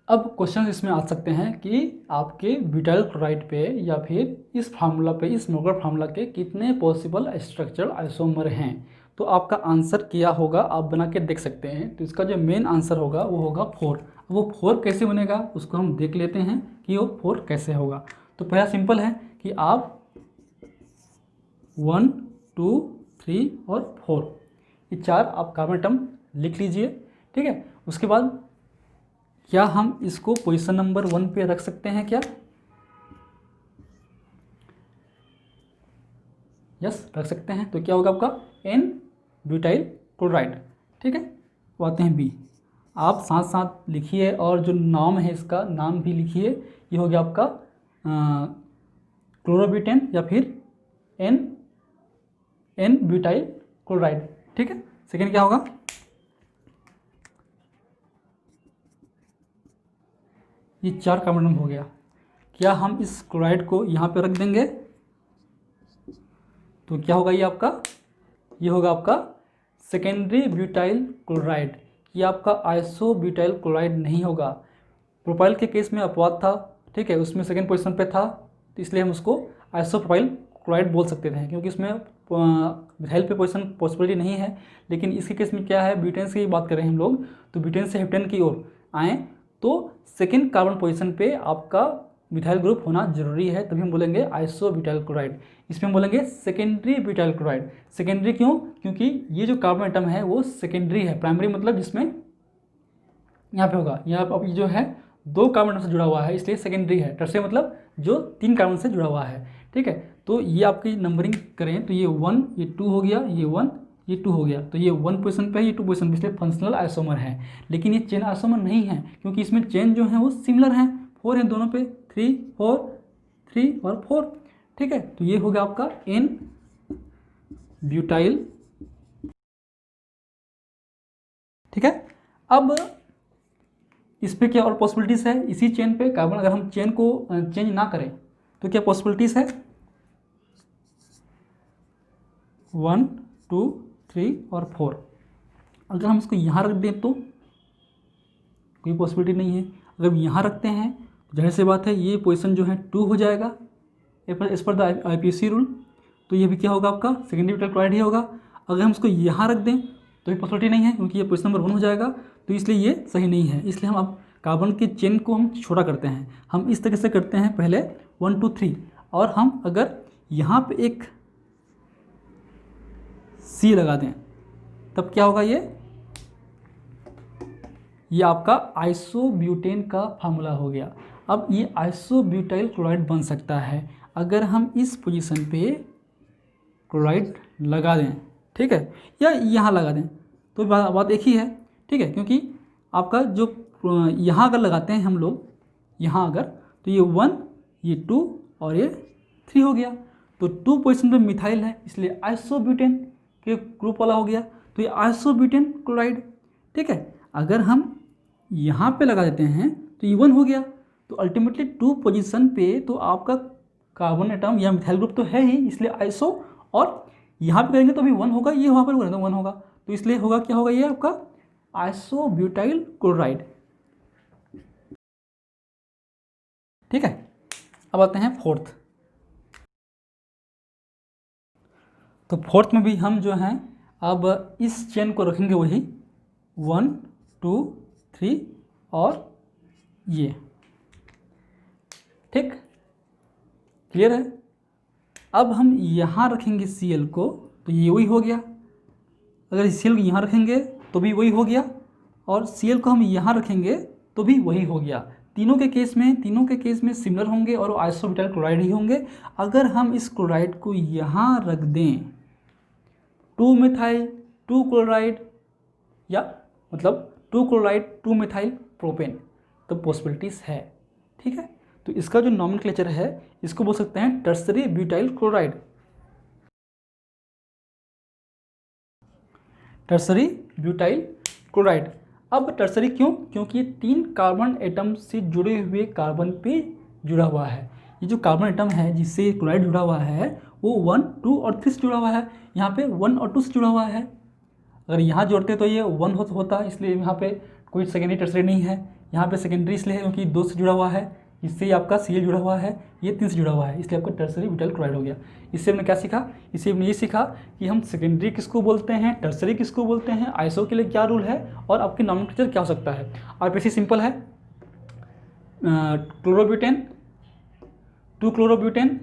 Speaker 2: अब क्वेश्चन इसमें आ सकते हैं कि आपके ब्यूटाइल क्लोराइड पे या फिर इस फार्मूला पे, इस मोलर फार्मूला के कितने पॉसिबल स्ट्रक्चरल आइसोमर हैं। तो आपका आंसर क्या होगा आप बना के देख सकते हैं। तो इसका जो मेन आंसर होगा वो होगा 4। वो 4 कैसे बनेगा उसको हम देख लेते हैं कि वो 4 कैसे होगा। तो पहला सिंपल है कि आप 1, 2, 3 और 4 ये 4 आप कार्बन एटम लिख लीजिए। ठीक है, उसके बाद क्या हम इसको पोजीशन नंबर 1 पे रख सकते हैं क्या? यस, रख सकते हैं। तो क्या होगा आपका N ब्यूटाइल क्लोराइड। ठीक है, वो आते हैं B। आप साथ साथ लिखिए और जो नाम है इसका नाम भी लिखिए। ये हो गया आपका क्लोरोब्यूटेन या फिर N ब्यूटाइल क्लोराइड। ठीक है, सेकेंड क्या होगा? ये 4 कार्बन हो गया। क्या हम इस क्लोराइड को यहाँ पे रख देंगे तो क्या होगा ये होगा आपका सेकेंडरी ब्यूटाइल क्लोराइड। ये आपका आइसो ब्यूटाइल क्लोराइड नहीं होगा। प्रोपाइल के केस में अपवाद था, ठीक है, उसमें सेकेंड पोजीशन पे था, तो इसलिए हम उसको आइसो प्रोपाइल क्लोराइड बोल सकते थे क्योंकि उसमें मिथाइल पे पोजीशन पॉसिबिलिटी नहीं है। लेकिन इसके केस में क्या है, ब्यूटेन की बात कर रहे हैं हम लोग, तो ब्यूटेन से हेप्टेन की ओर आएँ तो सेकेंड कार्बन पोजीशन पे आपका मिथाइल ग्रुप होना जरूरी है, तभी हम बोलेंगे आइसो ब्यूटाइल क्लोराइड। इसमें हम बोलेंगे सेकेंडरी ब्यूटाइल क्लोराइड। सेकेंडरी क्यों? क्योंकि ये जो कार्बन एटम है वो सेकेंडरी है। प्राइमरी मतलब जिसमें यहाँ पे होगा, यहाँ पर जो है 2 कार्बन एटम से जुड़ा हुआ है, इसलिए सेकेंडरी है। टर्शियरी मतलब जो 3 कार्बन से जुड़ा हुआ है। ठीक है, तो ये आपकी नंबरिंग करें तो ये 1, ये 2 हो गया, ये 1, ये 2 हो गया, तो ये 1 पोजीशन पे है, ये 2 पोजीशन पे, इसलिए फंक्शनल आइसोमर है। लेकिन ये चेन आइसोमर नहीं है क्योंकि इसमें चेन जो है वो सिमिलर हैं, 4 हैं दोनों पे, 3, 4, 3 और 4। ठीक है, तो ये हो गया आपका N ब्यूटाइल। ठीक है, अब इस पे क्या और पॉसिबिलिटीज़ है? इसी चेन पे कार्बन अगर हम चेन को चेंज ना करें तो क्या पॉसिबिलिटीज़ है? 1, 2, 3 और 4। अगर हम इसको यहाँ रख दें तो कोई पॉसिबिलिटी नहीं है। अगर यहाँ रखते हैं तो जाहिर सी बात है ये पोजीशन जो है 2 हो जाएगा as per the IPC rule. तो ये भी क्या होगा आपका सेकेंडरी ब्यूटाइल क्लोराइड ही होगा। अगर हम इसको यहाँ रख दें तो ये पॉसिबिलिटी नहीं है क्योंकि ये पोजीशन नंबर 1 हो जाएगा, तो इसलिए ये सही नहीं है। इसलिए हम अब कार्बन के चेन को हम छोटा करते हैं। हम इस तरह से करते हैं, पहले 1, 2, 3 और हम अगर यहाँ पे एक C लगा दें तब क्या होगा? ये आपका आइसोब्यूटेन का फार्मूला हो गया। अब ये आइसोब्यूटाइल क्लोराइड बन सकता है अगर हम इस पोजीशन पे क्लोराइड लगा दें, ठीक है, या यहाँ लगा दें, तो बात एक ही है। ठीक है, क्योंकि आपका जो यहाँ अगर लगाते हैं हम लोग यहाँ अगर, तो ये 1, ये 2 और ये 3 हो गया। तो 2 पोजीशन पे मिथाइल है इसलिए आइसोब्यूटेन के ग्रुप वाला हो गया, तो ये आइसोब्यूटेन क्लोराइड। ठीक है, अगर हम यहाँ पे लगा देते हैं तो ये 1 हो गया। तो अल्टीमेटली 2 पोजीशन पे तो आपका कार्बन एटम या मिथाइल ग्रुप तो है ही, इसलिए आइसो, और यहाँ पे करेंगे तो भी 1 होगा, ये वहाँ पर करेंगे तो 1 होगा, तो इसलिए होगा क्या होगा? ये आपका आइसोब्यूटाइल क्लोराइड। ठीक है, अब आते हैं फोर्थ। तो फोर्थ में भी हम जो हैं अब इस चेन को रखेंगे वही 1, 2, 3 और ये। ठीक, क्लियर है? अब हम यहाँ रखेंगे Cl को तो ये वही हो गया। अगर Cl को यहाँ रखेंगे तो भी वही हो गया, और Cl को हम यहाँ रखेंगे तो भी वही हो गया। तीनों के केस में सिमिलर होंगे और आइसोब्यूटाइल क्लोराइड ही होंगे। अगर हम इस क्लोराइड को यहाँ रख दें 2 मिथाइल 2 क्लोराइड या मतलब 2 क्लोराइड 2 मिथाइल प्रोपेन, तो पॉसिबिलिटीज़ है। ठीक है, तो इसका जो नॉमेनक्लेचर है इसको बोल सकते हैं tertiary butyl chloride. Tertiary butyl chloride. अब टर्सरी क्यों? क्योंकि ये 3 कार्बन एटम से जुड़े हुए कार्बन पे जुड़ा हुआ है। ये जो कार्बन एटम है जिससे क्लोराइड जुड़ा हुआ है वो 1, 2 और 3 से जुड़ा हुआ है। यहाँ पे 1 और 2 से जुड़ा हुआ है। अगर यहाँ जोड़ते तो ये 1 होता, इसलिए यहाँ पे कोई सेकेंडरी टर्सरी नहीं है। यहाँ पे सेकेंडरी इसलिए है क्योंकि 2 से जुड़ा हुआ है, इससे आपका Cl जुड़ा हुआ है, ये 3 से जुड़ा हुआ है, इसलिए आपका टर्सरी ब्यूटाइल क्लोराइड हो गया। इससे हमने क्या सीखा? इससे हमने ये सीखा कि हम सेकेंडरी किसको बोलते हैं, टर्सरी किसको बोलते हैं, आइसो के लिए क्या रूल है और आपकी नॉमेनक्लेचर क्या हो सकता है। और वैसे सिंपल है, क्लोरोब्यूटेन 2 क्लोरोब्यूटेन,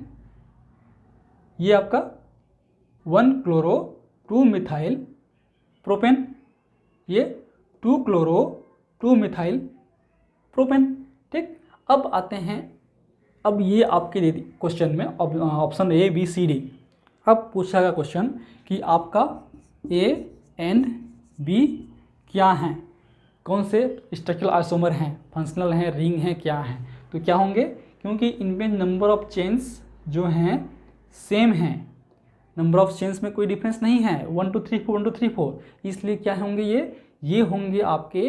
Speaker 2: ये आपका 1 क्लोरो 2 मिथाइल प्रोपेन, ये 2 क्लोरो 2 मिथाइल प्रोपेन। ठीक, अब आते हैं, अब ये आपके दे दी क्वेश्चन में option A B C D। अब पूछा गया क्वेश्चन कि आपका A एंड B क्या हैं, कौन से स्ट्रक्चरल आइसोमर हैं, फंक्शनल हैं, रिंग हैं, क्या हैं। तो क्या होंगे? क्योंकि इनमें नंबर ऑफ चेन्स जो हैं सेम हैं, नंबर ऑफ चेन्स में कोई डिफरेंस नहीं है, 1 2 3 4 1 2 3 4, इसलिए क्या होंगे ये होंगे आपके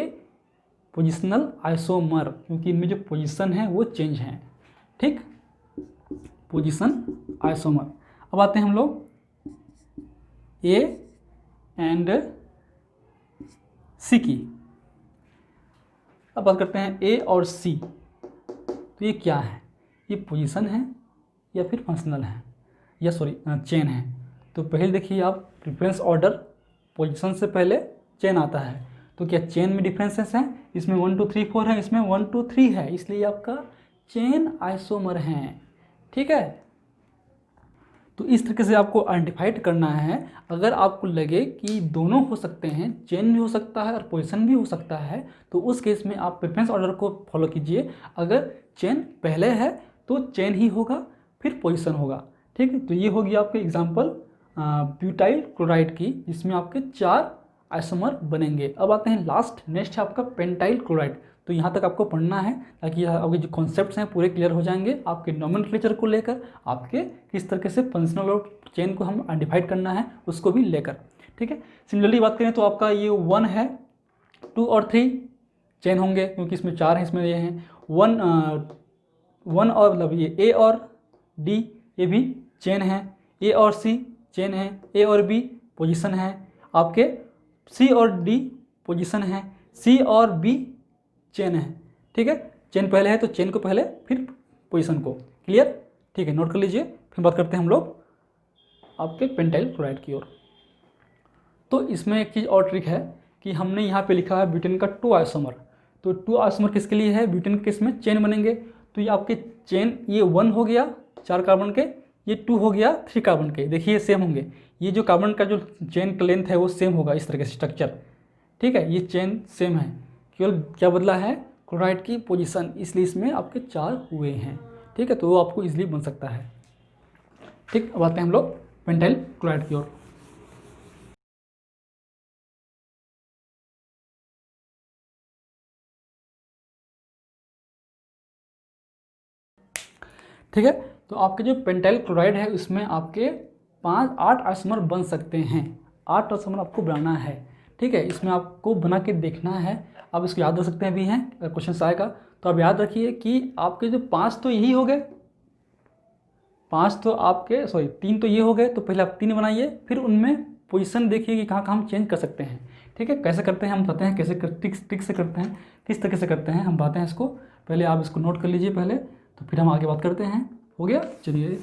Speaker 2: पोजिशनल आइसोमर, क्योंकि इनमें जो पोजीशन है वो चेंज हैं। ठीक, पोजीशन आइसोमर। अब आते हैं हम लोग ए एंड सी की। अब बात करते हैं ए और सी, तो ये क्या है? ये पोजीशन है या फिर फंक्शनल है या सॉरी चेन है। तो पहले देखिए आप, प्रेफरेंस ऑर्डर, पोजीशन से पहले चेन आता है, तो क्या चेन में डिफरेंसेस हैं? इसमें 1 2 3 4 है, इसमें 1 2 3 है, इसलिए आपका चेन आइसोमर हैं। ठीक है, तो इस तरीके से आपको आइडेंटिफाइड करना है। अगर आपको लगे कि दोनों हो सकते हैं, चेन भी हो सकता है और पोजीशन भी हो सकता है, तो उस केस में आप प्रेफरेंस ऑर्डर को फॉलो कीजिए। अगर चेन पहले है तो चेन ही होगा, फिर पोजीशन होगा। ठीक है, तो ये होगी आपके एग्जाम्पल ब्यूटाइल क्लोराइड की, जिसमें आपके 4 आइसोमर बनेंगे। अब आते हैं लास्ट, नेक्स्ट है आपका पेंटाइल क्लोराइड। तो यहाँ तक आपको पढ़ना है ताकि आपके जो कॉन्सेप्ट्स हैं पूरे क्लियर हो जाएंगे, आपके नॉमेनक्लेचर को लेकर, आपके किस तरीके से फंक्शनल और चेन को हम आइडेंटिफाइड करना है उसको भी लेकर। ठीक है, सिमिलरली बात करें तो आपका ये 1 है, 2 और 3 चेन होंगे क्योंकि इसमें 4 हैं, इसमें ये हैं 1 और मतलब ये ए और डी, ये भी चेन है, ए और सी चेन है, ए और बी पोजीशन है, आपके सी और डी पोजीशन है, सी और बी चेन है। ठीक है, चेन पहले है तो चेन को पहले, फिर पोजीशन को। क्लियर? ठीक है, नोट कर लीजिए। फिर बात करते हैं हम लोग आपके पेंटाइल क्लोराइड की ओर। तो इसमें एक चीज़ और ट्रिक है कि हमने यहाँ पे लिखा है ब्यूटेन का 2 आइसोमर। तो 2 आइसोमर किसके लिए है? ब्यूटेन के इसमें चेन बनेंगे। तो ये आपके चेन, ये 1 हो गया 4 कार्बन के, ये 2 हो गया 3 कार्बन के। देखिए सेम होंगे, ये जो कार्बन का जो चेन का लेंथ है वो सेम होगा, इस तरह से स्ट्रक्चर। ठीक है, ये चेन सेम है, केवल क्या बदला है? क्लोराइड की पोजीशन, इसलिए इसमें आपके 4 हुए हैं। ठीक है, तो वो आपको इजीली बन सकता है। ठीक, अब आते हैं हम लोग पेंटाइल क्लोराइड की ओर। ठीक है, तो आपके जो पेंटाइल क्लोराइड है उसमें आपके 8 आइसोमर बन सकते हैं। 8 आइसोमर आपको बनाना है। ठीक है, इसमें आपको बना के देखना है, आप इसको याद रख सकते हैं भी हैं, अगर क्वेश्चन आएगा तो आप याद रखिए कि आपके जो 5 तो यही हो गए, 5 तो आपके 3 तो ये हो गए। तो पहले आप 3 बनाइए, फिर उनमें पोजीशन देखिए कि कहाँ कहाँ हम चेंज कर सकते हैं। ठीक है, कैसे करते हैं हम बताते हैं, कैसे ट्रिक से करते हैं, किस तरीके से करते हैं हम बताते हैं इसको। पहले आप इसको नोट कर लीजिए पहले, तो फिर हम आगे बात करते हैं। हो गया, चलिए।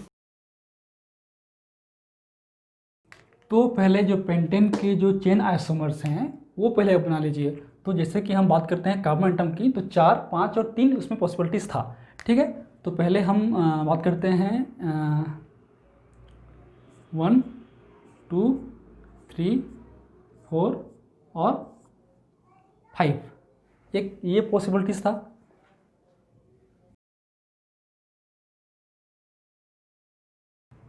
Speaker 2: तो पहले जो पेंटेन के जो चेन आइसोमर्स हैं वो पहले बना लीजिए। तो जैसे कि हम बात करते हैं कार्बन एटम की, तो 4, 5 और 3 उसमें पॉसिबिलिटीज़ था। ठीक है, तो पहले हम बात करते हैं 1 2 3 4 और 5, एक ये पॉसिबिलिटीज़ था।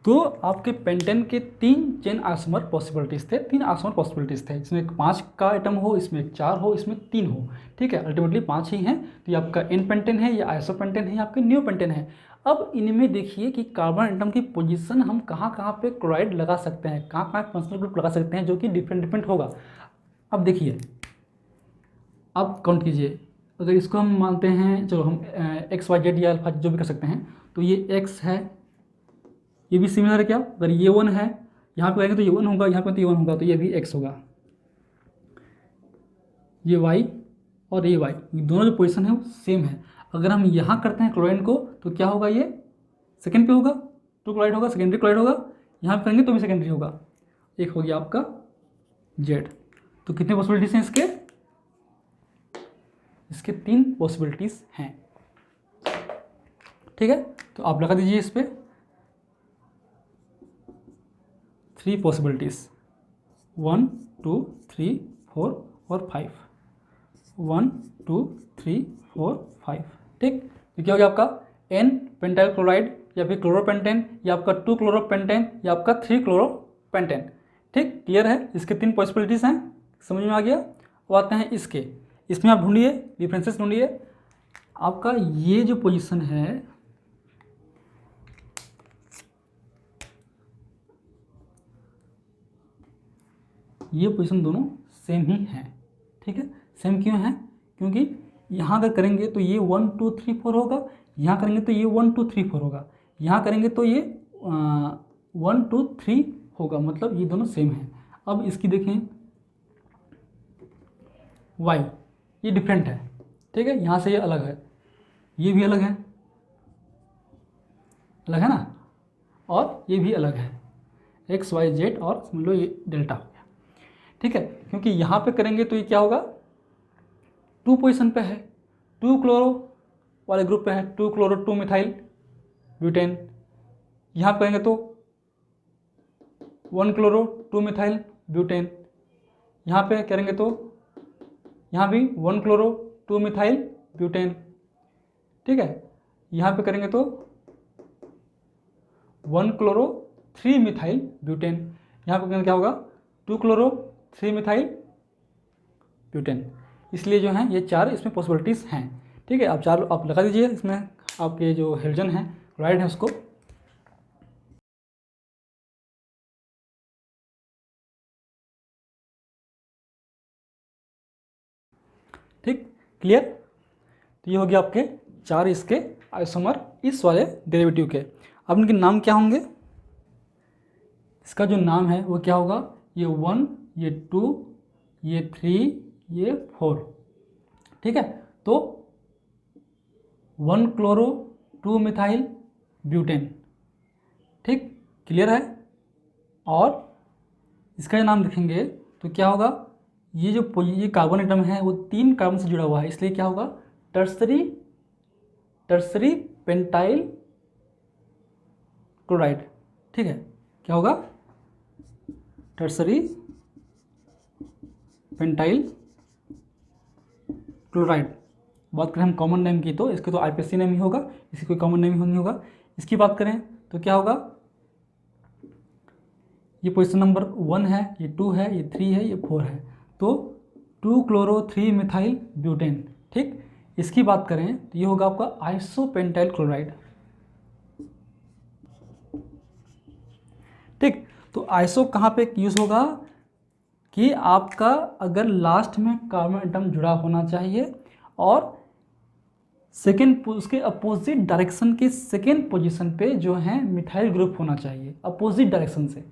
Speaker 2: तो आपके पेंटेन के 3 चेन आइसोमर पॉसिबिलिटीज़ थे, 3 आइसोमर पॉसिबिलिटीज़ थे, इसमें 5 का आइटम हो, इसमें 4 हो, इसमें 3 हो, ठीक है, अल्टीमेटली 5 ही हैं। तो ये आपका एन पेंटेन है, या आइसो पेंटेन है, या आपके न्यू पेंटेन है। अब इनमें देखिए कि कार्बन आइटम की पोजीशन हम कहाँ कहाँ पे क्लोराइड लगा सकते हैं, कहाँ कहाँ फंक्शनल ग्रुप लगा सकते हैं, जो कि डिफरेंट डिफरेंट होगा। अब देखिए, अब काउंट कीजिए, अगर इसको हम मानते हैं, चलो हम एक्स वाई जेड या अल्फा जो भी कर सकते हैं, तो ये एक्स है, ये भी सिमिलर है क्या, अगर ये 1 है, यहाँ पे करेंगे तो ये 1 होगा, यहाँ पे तो ये 1 होगा, तो ये भी x होगा, ये y और ये y, दोनों जो पोजीशन है वो सेम है। अगर हम यहाँ करते हैं क्लोराइड को, तो क्या होगा, ये सेकेंड पे होगा, तो क्लोराइड होगा, सेकेंडरी क्लोराइड होगा, यहाँ पे करेंगे तो भी सेकेंडरी होगा। एक हो गया आपका z। तो कितने पॉसिबिलिटीज़ हैं इसके, 3 पॉसिबिलिटीज़ हैं, ठीक है। तो आप लगा दीजिए इस पर 3 पॉसिबिलिटीज़, 1 2 3 4 और 5, 1 2 3 4 5, ठीक। तो क्या हो गया आपका एन पेंटाइल क्लोराइड, या फिर क्लोरोपेंटेन, या आपका 2 क्लोरोपेंटेन, या आपका 3 क्लोरोपेंटेन, ठीक। क्लियर है, इसके 3 पॉसिबिलिटीज़ हैं, समझ में आ गया। अब आते हैं इसके, इसमें आप ढूंढिए डिफरेंसेस, ढूंढिए आपका ये जो पोजीशन है, ये पोजीशन दोनों सेम ही हैं, ठीक है। सेम क्यों है, क्योंकि यहाँ अगर करेंगे तो ये 1 2 3 4 होगा, यहाँ करेंगे तो ये 1 2 3 4 होगा, यहाँ करेंगे तो ये 1 2 3 होगा, मतलब ये दोनों सेम हैं। अब इसकी देखें y, ये डिफरेंट है, ठीक है, यहाँ से ये अलग है, ये भी अलग है, अलग है ना, और ये भी अलग है, x y z, और समझ लो ये डेल्टा हो गया, ठीक है। क्योंकि यहाँ पे करेंगे तो ये क्या होगा, 2 पोजीशन पे है, 2 क्लोरो वाले ग्रुप पे है, 2 क्लोरो 2 मिथाइल ब्यूटेन। यहाँ करेंगे तो 1 क्लोरो 2 मिथाइल ब्यूटेन। यहाँ पे करेंगे तो यहाँ भी 1 क्लोरो 2 मिथाइल ब्यूटेन, ठीक है। यहाँ पे करेंगे तो 1 क्लोरो 3 मिथाइल ब्यूटेन। यहाँ पे करेंगे क्या होगा, 2 क्लोरो 3 मिथाइल ब्यूटेन। इसलिए जो है ये 4 इसमें पॉसिबिलिटीज़ हैं, ठीक है। आप 4 आप लगा दीजिए, इसमें आपके जो हेलोजन है, क्लोराइड है, उसको। ठीक, क्लियर। तो ये हो गया आपके 4 इसके आइसोमर इस वाले डेरिवेटिव के। अब इनके नाम क्या होंगे, इसका जो नाम है वो क्या होगा, ये 1, ये 2, ये 3, ये 4, ठीक है। तो 1 क्लोरो 2 मिथाइल ब्यूटेन, ठीक, क्लियर है। और इसका जो नाम लिखेंगे तो क्या होगा, ये जो ये कार्बन एटम है वो 3 कार्बन से जुड़ा हुआ है, इसलिए क्या होगा, टर्सरी पेंटाइल क्लोराइड, ठीक है। क्या होगा, टर्सरी पेंटाइल क्लोराइड। बात करें हम कॉमन नेम की, तो इसके तो आईपीसी नेम ही होगा, इसकी कोई कॉमन नेम ही नहीं होगा। इसकी बात करें तो क्या होगा, ये पोजीशन नंबर 1 है, ये 2 है, ये 3 है, ये 4 है, तो 2 क्लोरो 3 मिथाइल ब्यूटेन, ठीक। इसकी बात करें तो ये होगा आपका आइसोपेंटाइल क्लोराइड, ठीक। तो आइसो कहाँ पे यूज़ होगा, कि आपका अगर लास्ट में कार्बन एटम जुड़ा होना चाहिए और सेकेंड उसके अपोजिट डायरेक्शन के सेकेंड पोजीशन पे जो है मिथाइल ग्रुप होना चाहिए, अपोजिट डायरेक्शन से।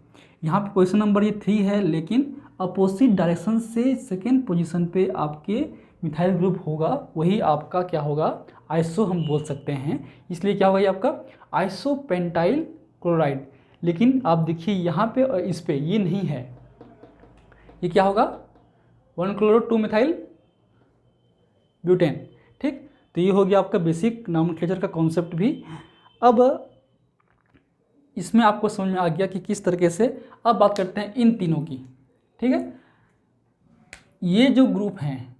Speaker 2: यहाँ पे पोजीशन नंबर ये 3 है, लेकिन अपोजिट डायरेक्शन से सेकेंड पोजीशन पे आपके मिथाइल ग्रुप होगा, वही आपका क्या होगा, आइसो हम बोल सकते हैं। इसलिए क्या होगा, ये आपका आइसोपेंटाइल क्लोराइड। लेकिन आप देखिए यहाँ पे और इस पे ये नहीं है, ये क्या होगा, 1 क्लोरो 2 मिथाइल ब्यूटेन, ठीक। तो ये हो गया आपका बेसिक नॉमेनक्लेचर का कॉन्सेप्ट भी। अब इसमें आपको समझ में आ गया कि किस तरीके से। अब बात करते हैं इन तीनों की, ठीक है। ये जो ग्रुप हैं,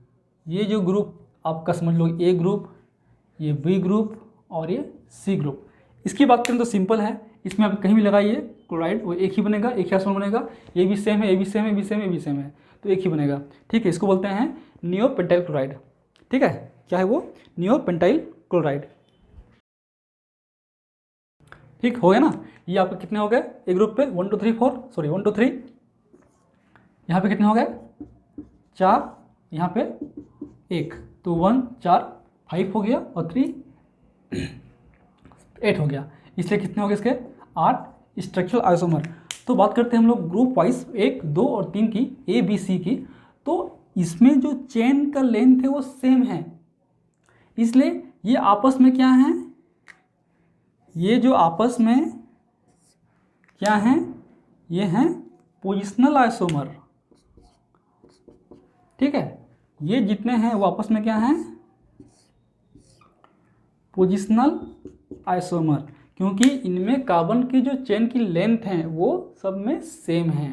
Speaker 2: ये जो ग्रुप आपका समझ लो, ए ग्रुप, ये बी ग्रुप और ये सी ग्रुप। इसकी बात करें तो सिंपल है, इसमें आप कहीं भी लगाइए क्लोराइड वो एक ही बनेगा, एक ही आइसोमर बनेगा। ये भी सेम है, ये भी सेम है, ये भी सेम है, ये भी सेम है, तो एक ही बनेगा। ठीक है, इसको बोलते हैं नियोपेंटाइल क्लोराइड। ठीक है, क्या है वो? Neopentyl chloride. ठीक हो गया ना? ये आपके कितने हो गए एक ग्रुप पे? 1 2 3 4, सॉरी 1 2 3। यहाँ पे कितने हो गए? 4, यहाँ पे 1, तो 1 4 5 हो गया और 3 8 हो गया। इसलिए कितने हो गए इसके? 8 स्ट्रक्चरल आइसोमर। तो बात करते हैं हम लोग ग्रुप वाइज 1 2 और 3 की, ए बी सी की। तो इसमें जो चेन का लेंथ है वो सेम है, इसलिए ये आपस में क्या है? ये जो आपस में क्या है? ये हैं पोजिशनल आइसोमर। ठीक है, ये जितने हैं वो आपस में क्या हैं? पोजिशनल आइसोमर, क्योंकि इनमें कार्बन की जो चेन की लेंथ है वो सब में सेम है।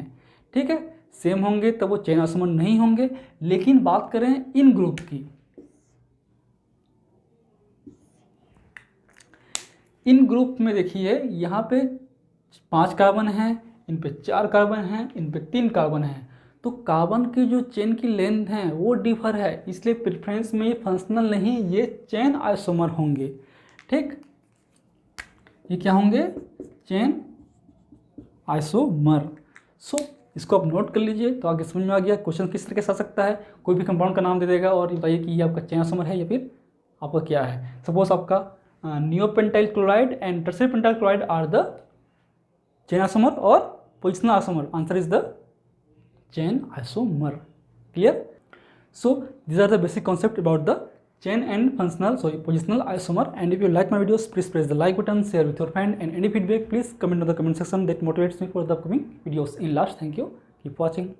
Speaker 2: ठीक है, सेम होंगे तब वो चेन आइसोमर नहीं होंगे। लेकिन बात करें इन ग्रुप की, इन ग्रुप में देखिए यहाँ पे 5 कार्बन हैं, इन पे 4 कार्बन हैं, इन पे 3 कार्बन हैं, तो कार्बन की जो चेन की लेंथ है वो डिफर है, इसलिए प्रेफरेंस में ये फंक्शनल नहीं, ये चेन आइसोमर होंगे। ठीक, ये क्या होंगे? Chain isomer. सो इसको आप नोट कर लीजिए, तो आगे समझ में आ गया क्वेश्चन किस तरह से आ सकता है। कोई भी कंपाउंड का नाम दे देगा और बताइए कि ये आपका चेन आइसोमर है या फिर आपका क्या है। सपोज आपका neopentyl chloride and tertiary pentyl chloride are the chain isomer और positional isomer. Answer is the chain isomer. Clear? So these are the basic concept about the chain and functional, sorry, positional isomer. And if you like my videos, please press the like button, share with your friend, and any feedback please comment on the comment section. That motivates me for the upcoming videos. In last, thank you, keep watching.